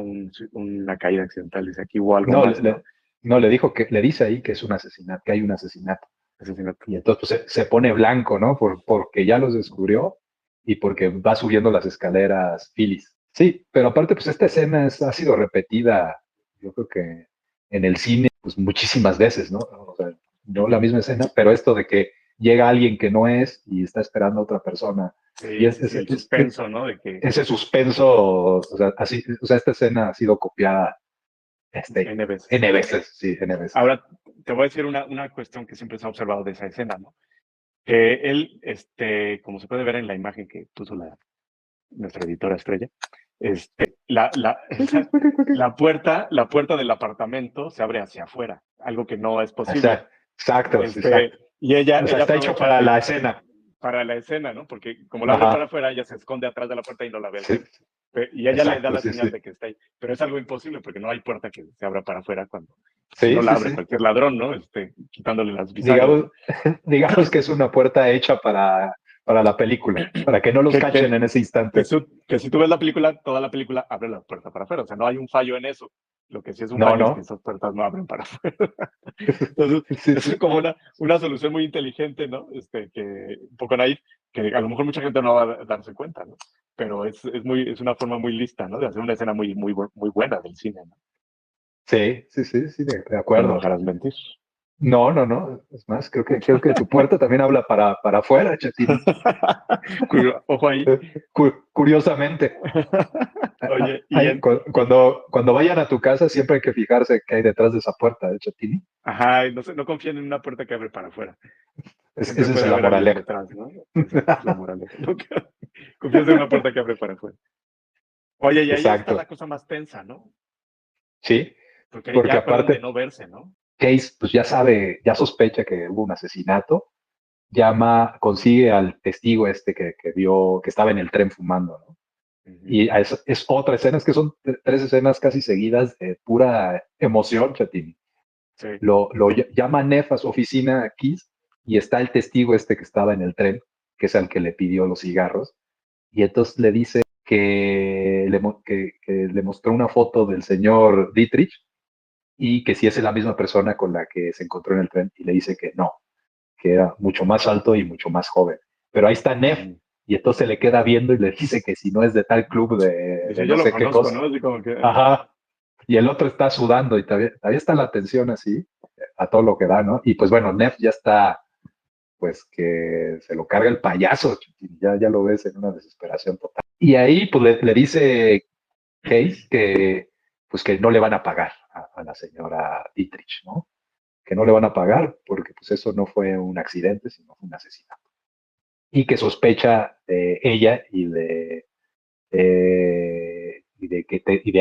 una caída accidental, dice, aquí hubo algo no, más, ¿no? no, le dijo le dice ahí que es un asesinato, que hay un asesinato. Asesinato. Y entonces pues, se pone blanco, ¿no? Porque ya los descubrió y porque va subiendo las escaleras Phyllis. Sí, pero aparte, pues esta escena ha sido repetida, yo creo que en el cine pues muchísimas veces, ¿no? O sea, no la misma escena, pero esto de que llega alguien que no es y está esperando a otra persona. Y Sí, sí, sí, el suspenso, ¿no? De que ese suspenso, o sea, así, o sea, esta escena ha sido copiada N veces. N veces, sí, N veces. Ahora, te voy a decir una cuestión que siempre se ha observado de esa escena, ¿no? Que él, como se puede ver en la imagen que puso nuestra editora estrella, la puerta del apartamento se abre hacia afuera, algo que no es posible. Exacto, exacto. Y ella O sea, está hecho para la escena. Para la escena, ¿no? Porque como la abre para afuera, ella se esconde atrás de la puerta y no la ve. Sí. Y ella le da la Sí, señal sí. de que está ahí. Pero es algo imposible porque no hay puerta que se abra para afuera cuando Sí, no la sí, abre sí. cualquier ladrón, ¿no? Quitándole las bisagras. Digamos que es una puerta hecha para la película, para que no los cachen en ese instante. Que si tú ves la película, toda la película abre la puerta para afuera. O sea, no hay un fallo en eso. Lo que sí es un fallo es que esas puertas no abren para afuera. Entonces, es como una solución muy inteligente, ¿no? Que un poco naif, que a lo mejor mucha gente no va a darse cuenta, ¿no? Pero es una forma muy lista, ¿no? De hacer una escena muy, muy, muy buena del cine, ¿no? Sí, de No acuerdo. me dejarás mentir. No. Es más, creo que tu puerta también habla para afuera, Chatini. Ojo ahí. Curiosamente. Oye, cuando vayan a tu casa, siempre hay que fijarse qué hay detrás de esa puerta, Chatini. Ajá, no confíen en una puerta que abre para afuera. Esa Siempre es puede la haber alguien moraleja. detrás, ¿no? Esa es la moraleja. Confías en una puerta que abre para afuera. Oye, y ahí está la cosa más tensa, ¿no? Sí, Porque porque ya acuerdan aparte de no verse, ¿no? Case, pues ya sospecha que hubo un asesinato, consigue al testigo que vio, que estaba en el tren fumando, ¿no? Y es otra escena, es que son tres escenas casi seguidas de pura emoción, Chatini. Sí. Lo llama Neff a su oficina, Keys, y está el testigo que estaba en el tren, que es al que le pidió los cigarros, y entonces le dice que le mostró una foto del señor Dietrich y que si es la misma persona con la que se encontró en el tren, y le dice que no, que era mucho más alto y mucho más joven. Pero ahí está Neff, y entonces se le queda viendo y le dice que si no es de tal club de yo no lo sé conozco, qué cosa. ¿no? Así como que... Ajá. Y el otro está sudando y todavía está la tensión así, a todo lo que da, ¿no? Y pues bueno, Neff ya está, pues que se lo carga el payaso, ya lo ves en una desesperación total. Y ahí pues le dice Case que pues que no le van a pagar a la señora Dietrich, ¿no? Que no le van a pagar porque pues eso no fue un accidente, sino fue un asesinato. Y que sospecha de ella y de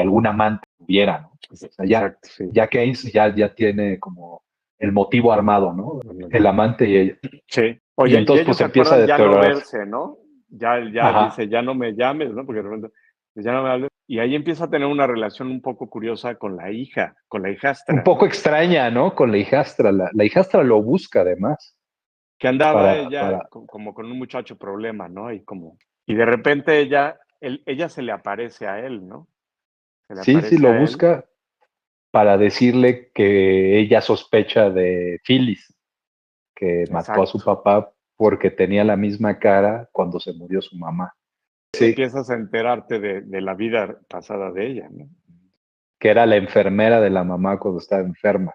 algún amante que hubiera, ¿no? O sea, Exacto, sí. ya Keynes ya tiene como el motivo armado, ¿no? El amante y ella. Sí. Oye, y entonces ellos pues empieza a ya no deteriorar. verse, ¿no? Ya Ajá. dice, ya no me llames, ¿no? Porque de repente, ya no me hables. Y ahí empieza a tener una relación un poco curiosa con la hijastra. Un poco ¿no? extraña, ¿no? Con la hijastra. La hijastra lo busca además. Que andaba ella como con un muchacho problema, ¿no? Y de repente ella se le aparece a él, ¿no? Se le aparece lo a él. busca para decirle que ella sospecha de Phyllis, que mató a su papá porque tenía la misma cara cuando se murió su mamá. Sí. Empiezas a enterarte de la vida pasada de ella, ¿no? Que era la enfermera de la mamá cuando estaba enferma.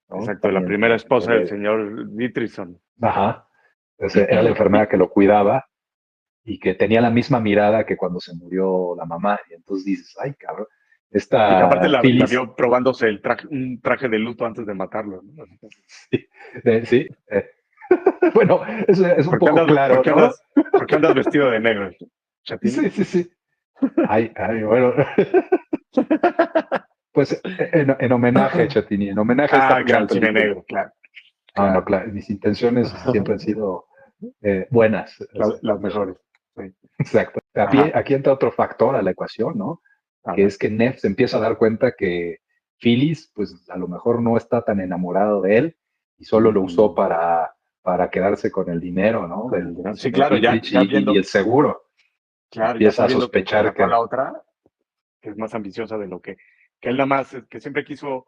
¿no? Exacto, También, la primera esposa del señor Dietrichson. Ajá. Entonces, era la enfermera que lo cuidaba y que tenía la misma mirada que cuando se murió la mamá. Y entonces dices, ay, cabrón. Y que aparte la vio probándose un traje de luto antes de matarlo. ¿no? Sí. Bueno, es un poco claro. ¿Por qué andas vestido de negro? ¿Chatini? Sí. Ay, bueno. Pues en homenaje a Chatini, en homenaje a esta gran película. Cine negro, claro. No, claro. Mis intenciones siempre han sido buenas. Las mejores. Sí. Exacto. Aquí entra otro factor a la ecuación, ¿no? Que es que Neff se empieza a dar cuenta que Phyllis, pues a lo mejor no está tan enamorado de él y solo lo usó para quedarse con el dinero, ¿no? Sí, claro, ya viendo. Y el seguro. Claro, empieza a sospechar que la otra, que es más ambiciosa de lo que él nada más, que siempre quiso,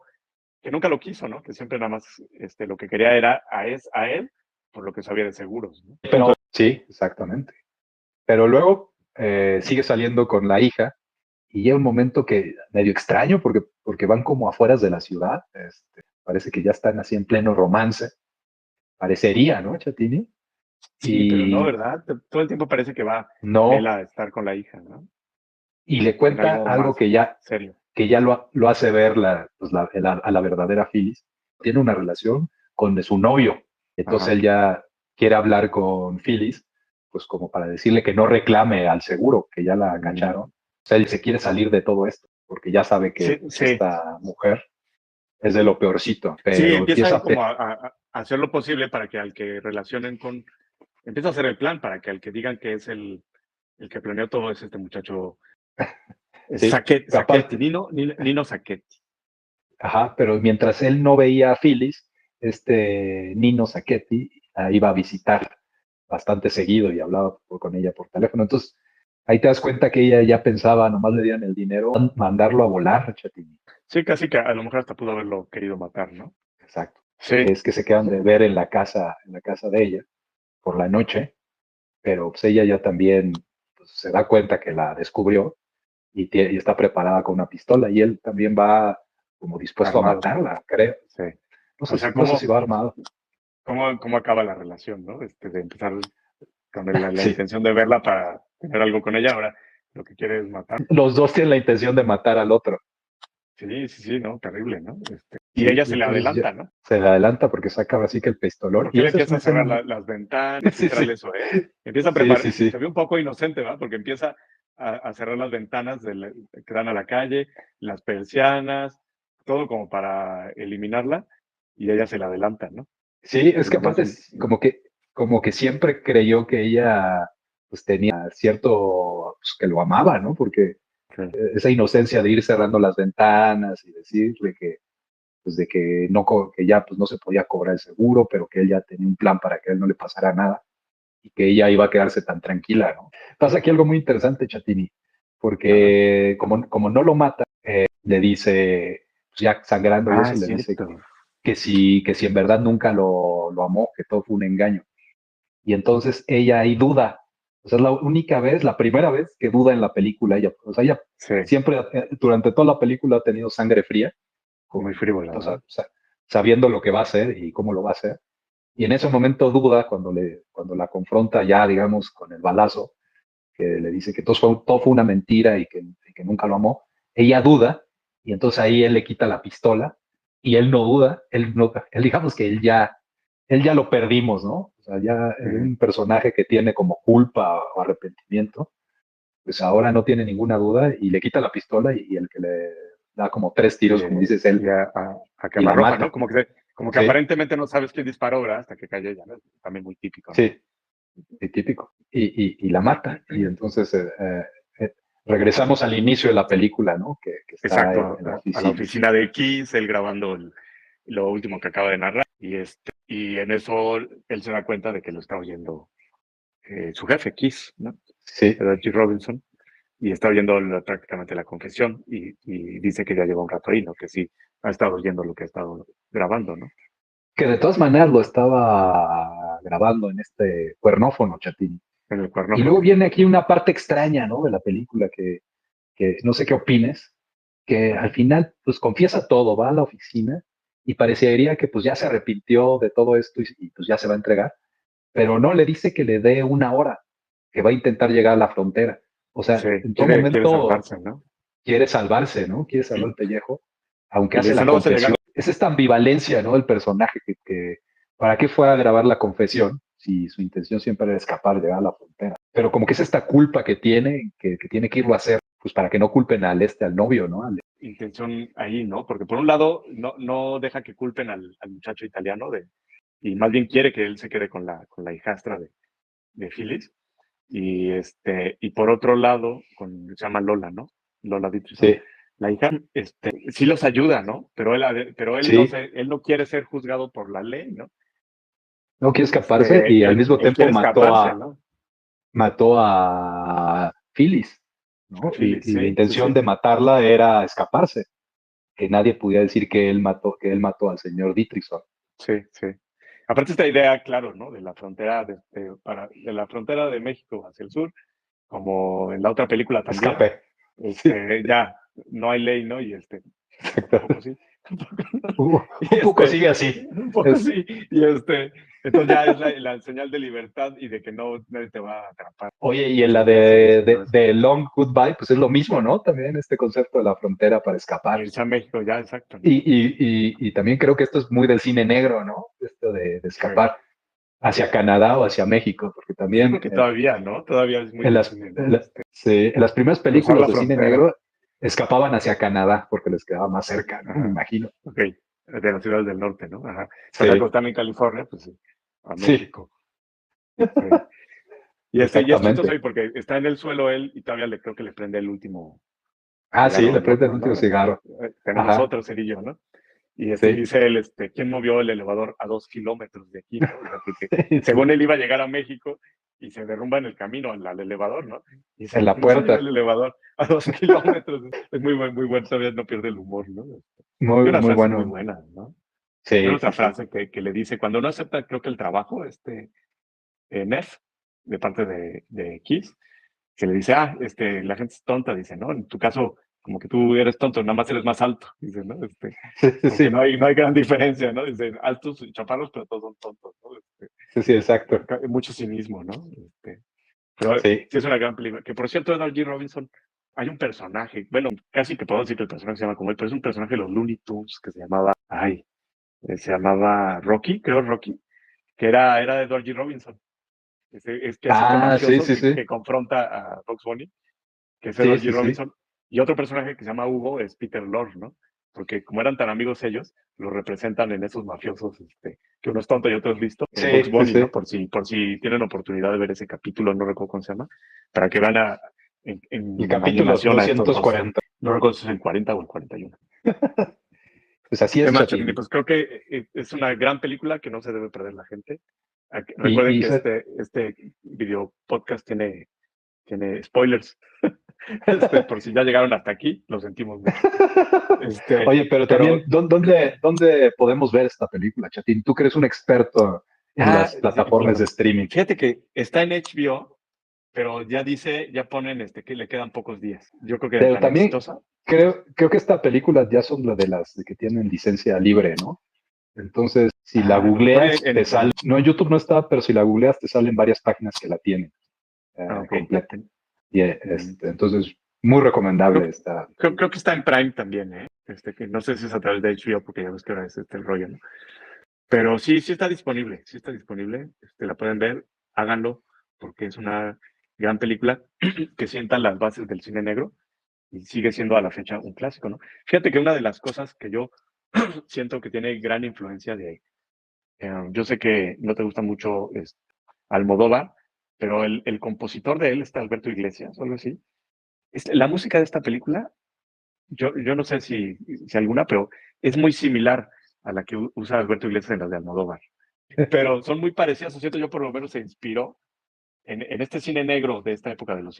que nunca lo quiso, ¿no? Que siempre nada más lo que quería era a él, por lo que sabía de seguros. ¿no? Pero, sí, exactamente. Pero luego sigue saliendo con la hija y llega un momento que medio extraño porque van como afueras de la ciudad. Parece que ya están así en pleno romance. Parecería, ¿no, Chatini? Sí, pero no, Y ¿verdad? Todo el tiempo parece que va él no, a estar con la hija, ¿no? y le En cuenta algo algo más serio. que ya lo hace ver a la verdadera Phyllis. Tiene una relación con su novio. Entonces Ajá. él ya quiere hablar con Phyllis, pues como para decirle que no reclame al seguro, que ya la cacharon. O sea, él se quiere salir de todo esto, porque ya sabe que Sí, pues, sí. esta mujer es de lo peorcito, Sí, pero empieza empieza ahí a... como a hacer lo posible para que al que relacionen con, empieza a hacer el plan para que al que digan que es el que planeó todo es este muchacho, Sí, Sacchetti, aparte, Nino Sacchetti. ajá, pero mientras él no veía a Phyllis, Nino Sacchetti iba a visitar bastante seguido y hablaba con ella por teléfono. Entonces, ahí te das cuenta que ella ya pensaba, nomás le dieran el dinero, mandarlo a volar, Chatini. Sí, casi que a lo mejor hasta pudo haberlo querido matar, ¿no? Exacto. Sí, Es que se quedan de ver en la casa de ella por la noche, pero pues ella ya también pues, se da cuenta que la descubrió y está preparada con una pistola y él también va como dispuesto a armado. matarla, creo. Sí. No O sé, sea, no sé si va armado. cómo acaba la relación, ¿no? De empezar con la Sí. intención de verla para tener algo con ella, ahora lo que quiere es matar. Los dos tienen la intención de matar al otro. Sí, sí, sí, ¿no? Terrible, ¿no? Y Sí, ella y se le entonces ya adelanta, ¿no? se le adelanta porque saca así que el pistolón. Porque Y él esa es empieza una a cerrar escena muy... las ventanas, Sí, sí, literal eso, ¿eh? Empieza a sí, preparar, sí, sí. se ve un poco inocente, ¿verdad? Porque empieza a cerrar las ventanas que dan a la calle, las persianas, todo como para eliminarla, y ella se le adelanta, ¿no? Sí, es Y que nomás, aparte como que siempre creyó que ella pues tenía cierto, pues, que lo amaba, ¿no? Porque sí, esa inocencia de ir cerrando las ventanas y decirle que pues de que no que ya pues no se podía cobrar el seguro, pero que él ya tenía un plan para que a él no le pasara nada y que ella iba a quedarse tan tranquila, ¿no? Pasa aquí algo muy interesante, Chatini, a ver. porque como no lo mata, le dice, pues ya sangrando y Ah, eso, es le dice cierto. que si en verdad nunca lo amó, que todo fue un engaño. Y entonces ella ahí duda. O sea, es la única vez, la primera vez que duda en la película. Ella, o sea, ella Sí, siempre, durante toda la película ha tenido sangre fría, muy con, frívola, o sea, ¿verdad? sabiendo lo que va a hacer y cómo lo va a hacer. Y en ese momento duda cuando la confronta ya, digamos, con el balazo, que le dice que todo fue una mentira y que nunca lo amó. Ella duda y entonces ahí él le quita la pistola y él no duda, él digamos que él ya lo perdimos, ¿no? O sea, ya es Ujú. un personaje que tiene como culpa o arrepentimiento, pues ahora no tiene ninguna duda y le quita la pistola y el que le da como tres tiros, como dices él, Y a y la quemarropa, ¿no? mata. Como que Sí, aparentemente no sabes quién disparó, ¿verdad? Hasta que cae ella, ¿no? También muy típico, ¿no? sí, sí, típico. Y la mata. Y entonces regresamos al inicio de la película, ¿no? Que está Exacto, en la a la oficina. oficina de Kiss, él grabando lo último que acaba de narrar, y en eso él se da cuenta de que lo está oyendo su jefe, Kiss, ¿no? Sí, Reggie Robinson, y está oyendo prácticamente la confesión, y dice que ya lleva un rato ahí, ¿no? Que sí ha estado oyendo lo que ha estado grabando, ¿no? que de todas maneras lo estaba grabando en este cuernófono, Chatini. En el Y luego cuernófono. viene aquí una parte extraña, ¿no? De la película que no sé qué opines, que al final pues confiesa todo, va a la oficina y parecería que pues ya se arrepintió de todo esto y pues ya se va a entregar, pero no le dice que le dé una hora, que va a intentar llegar a la frontera. O sea, Sí, en todo quiere momento salvarse, ¿no? quiere salvarse, ¿no? Quiere salvar el pellejo, aunque Y le hace dice, la no vas a llegar. confesión. Es esta ambivalencia, ¿no? Del personaje ¿para qué fue a grabar la confesión si su intención siempre era escapar, llegar a la frontera? Pero como que es esta culpa que tiene que irlo a hacer, pues para que no culpen al novio, ¿no? Intención ahí, ¿no? Porque por un lado no deja que culpen al muchacho italiano y más bien quiere que él se quede con la hijastra de Phyllis. Y por otro lado, se llama Lola, ¿no? Lola Dietrichson. Sí, La hija, sí los ayuda, ¿no? Pero sí, él no quiere ser juzgado por la ley, ¿no? no quiere escaparse y al mismo Él tiempo quiere escaparse, ¿no? mató a Phyllis, A ¿no? Phyllis, Y la sí, sí, intención sí, de matarla era escaparse, que nadie pudiera decir que él mató al señor Dietrichson. sí, sí. Aparte esta idea, claro, ¿no? De la frontera de la frontera de México hacia el sur, como en la otra película también, Escape. Sí, ya no hay ley, ¿no? Y un exacto. poco sí. Un poco sigue así. Un poco sí. Y entonces ya es la señal de libertad y de que nadie te va a atrapar. Oye, y en la de Long Goodbye, pues es lo mismo, ¿no? También este concepto de la frontera para escapar. Irse a México, ya, exacto. ¿no? Y también creo que esto es muy del cine negro, ¿no? Esto de escapar hacia Canadá o hacia México, porque también Porque todavía, ¿no? Todavía es muy en las, difícil, en ¿no? la- sí, en las primeras Cruzar películas la de cine frontera. negro escapaban hacia Canadá porque les quedaba más cerca, ¿no? Ajá. Me imagino. Ok, de las ciudades del norte, ¿no? Ajá. Sí. O sea, cuando están en California, pues sí, a Sí. México. Sí. Y es Exactamente. chistoso ahí porque está en el suelo él y todavía creo que le prende el último Ah, sí, cigarro le al prende el otro, último ¿no? cigarro. Tenemos Ajá. otro cerillo, ¿no? Y Sí. dice él, ¿quién movió el elevador a 2 kilómetros de aquí, ¿no? O sea, porque Sí. según él iba a llegar a México y se derrumba en el camino al elevador, ¿no? Y dice, En la ¿quién se lleva puerta. el elevador a 2 kilómetros? Es muy bueno, todavía no pierde el humor, ¿no? Y Muy, unas muy frases muy bueno. buenas, ¿no? Sí. Hay otra frase que le dice, cuando no acepta, creo que el trabajo, Neff, de parte de Kiss, que le dice, la gente es tonta, dice, ¿no? En tu caso, como que tú eres tonto, nada más eres más alto, dice, ¿no? Sí, Como sí. que no hay gran diferencia, ¿no? Dice, altos y chaparros, pero todos son tontos, ¿no? Sí, sí, exacto. Mucho cinismo, ¿no? Pero Sí. sí es una gran película. Que por cierto, Edward G. Robinson, hay un personaje, bueno, casi que puedo decir que el personaje se llama como él, pero es un personaje de los Looney Tunes que se llamaba Rocky, creo Rocky, que era de Edward G. Robinson. Es que es otro Ah, sí, mafioso sí, sí. que confronta a Bugs Bunny, que es Sí, Edward G. sí, sí. Robinson. Y otro personaje que se llama Hugo es Peter Lorre, ¿no? Porque como eran tan amigos ellos, lo representan en esos mafiosos, que uno es tonto y otro es listo, en Sí, Bugs sí, Bunny, sí. ¿no? Por si tienen oportunidad de ver ese capítulo, no recuerdo cómo se llama, para que vean El en capítulo animación a estos dos. 240. No recuerdo si es el 40 o el 41. Pues así ¿Qué es, más, Chatini? Chatini. Pues creo que es una gran película que no se debe perder la gente. Recuerden Y, y que se- este video podcast tiene spoilers. Por si ya llegaron hasta aquí, lo sentimos mucho. Oye, pero también, Pero, ¿dónde podemos ver esta película, Chatín? Tú que eres un experto en las sí, plataformas de streaming. fíjate que está en HBO, pero ya ponen que le quedan pocos días. Yo creo que de Pero tan también exitosa. creo que esta película ya son la de las que tienen licencia libre, ¿no? Entonces, si la A lo mejor googleas, te sale. No, en YouTube no está, pero si la googleas, te salen varias páginas que la tienen ok. completa. Y Mm. entonces, muy recomendable esta. Creo que está en Prime también, ¿eh? Que no sé si es a través de HBO, porque ya ves que ahora es el rollo, ¿no? Pero sí está disponible, la pueden ver, háganlo, porque es una gran película que sientan las bases del cine negro y sigue siendo a la fecha un clásico, ¿no? Fíjate que una de las cosas que yo siento que tiene gran influencia yo sé que no te gusta mucho Almodóvar, pero el compositor de él, Alberto Iglesias, o algo así. La música de esta película, yo no sé si alguna, pero es muy similar a la que usa Alberto Iglesias en las de Almodóvar. Pero son muy parecidas, o siento yo por lo menos se inspiró en este cine negro de esta época de los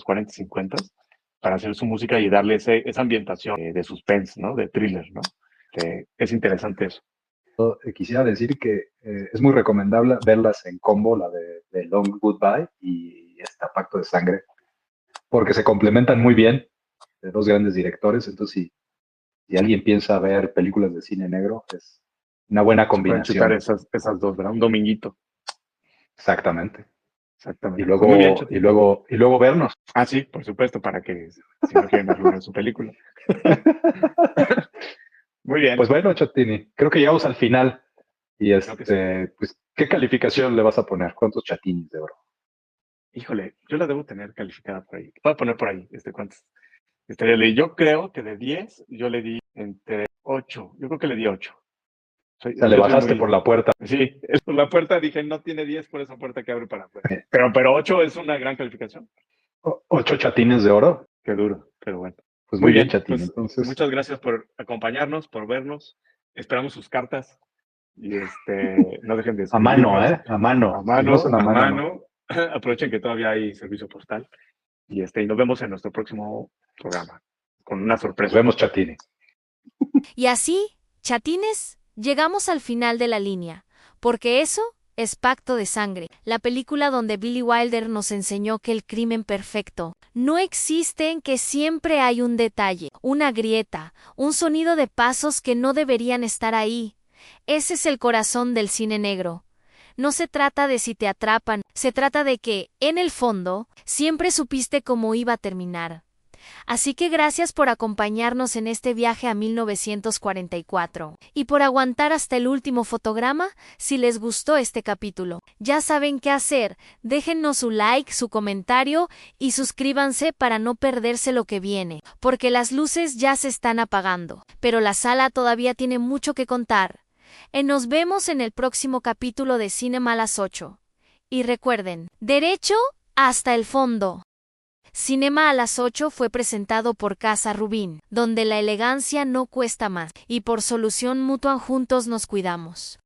40 y 50 para hacer su música y darle esa ambientación de suspense, ¿no? De thriller, ¿no? Es interesante eso. Quisiera decir que es muy recomendable verlas en combo, la de Long Goodbye y esta Pacto de Sangre, porque se complementan muy bien de dos grandes directores. Entonces, si alguien piensa ver películas de cine negro, es una buena Se pueden chutar combinación. esas dos, ¿verdad? Un dominguito. Exactamente. Y Exactamente. Pues muy bien, luego, y Chatín. luego, y luego vernos. Ah, sí, por supuesto, para que si no quieren arruinar su película. Muy bien. Pues bueno, Chatini, creo que llegamos al final. Y Creo que sí. pues, ¿qué calificación le vas a poner? ¿Cuántos chatines de oro? Híjole, yo la debo tener calificada por ahí. Voy a poner por ahí, ¿cuántos? Yo creo que de 10, yo le di entre 8. Yo creo que le di 8. O sea, le Yo soy bajaste por la puerta. Sí, es por la puerta, dije, no tiene 10 por esa puerta que abre para afuera. Pero 8 es una gran calificación. 8 chatines de oro. Qué duro, pero bueno. Pues Muy muy bien, bien, chatín. pues Entonces, muchas gracias por acompañarnos, por vernos. Esperamos sus cartas y no dejen de a mano, escribirnos ¿eh? A mano. Si no son a mano, no. Aprovechen que todavía hay servicio postal y nos vemos en nuestro próximo programa con una Nos sorpresa. vemos, chatines. Y así, chatines, llegamos al final de la línea, porque eso es Pacto de Sangre, la película donde Billy Wilder nos enseñó que el crimen perfecto no existe, en que siempre hay un detalle, una grieta, un sonido de pasos que no deberían estar ahí. Ese es el corazón del cine negro. No se trata de si te atrapan, se trata de que, en el fondo, siempre supiste cómo iba a terminar. Así que gracias por acompañarnos en este viaje a 1944 y por aguantar hasta el último fotograma. Si les gustó este capítulo, ya saben qué hacer. Déjennos su like, su comentario y suscríbanse para no perderse lo que viene, porque las luces ya se están apagando, pero la sala todavía tiene mucho que contar. Nos vemos en el próximo capítulo de Cinema a las 8. Y recuerden, derecho hasta el fondo. Cinema a las 8 fue presentado por Casa Rubín, donde la elegancia no cuesta más, y por Solución Mutua juntos nos cuidamos.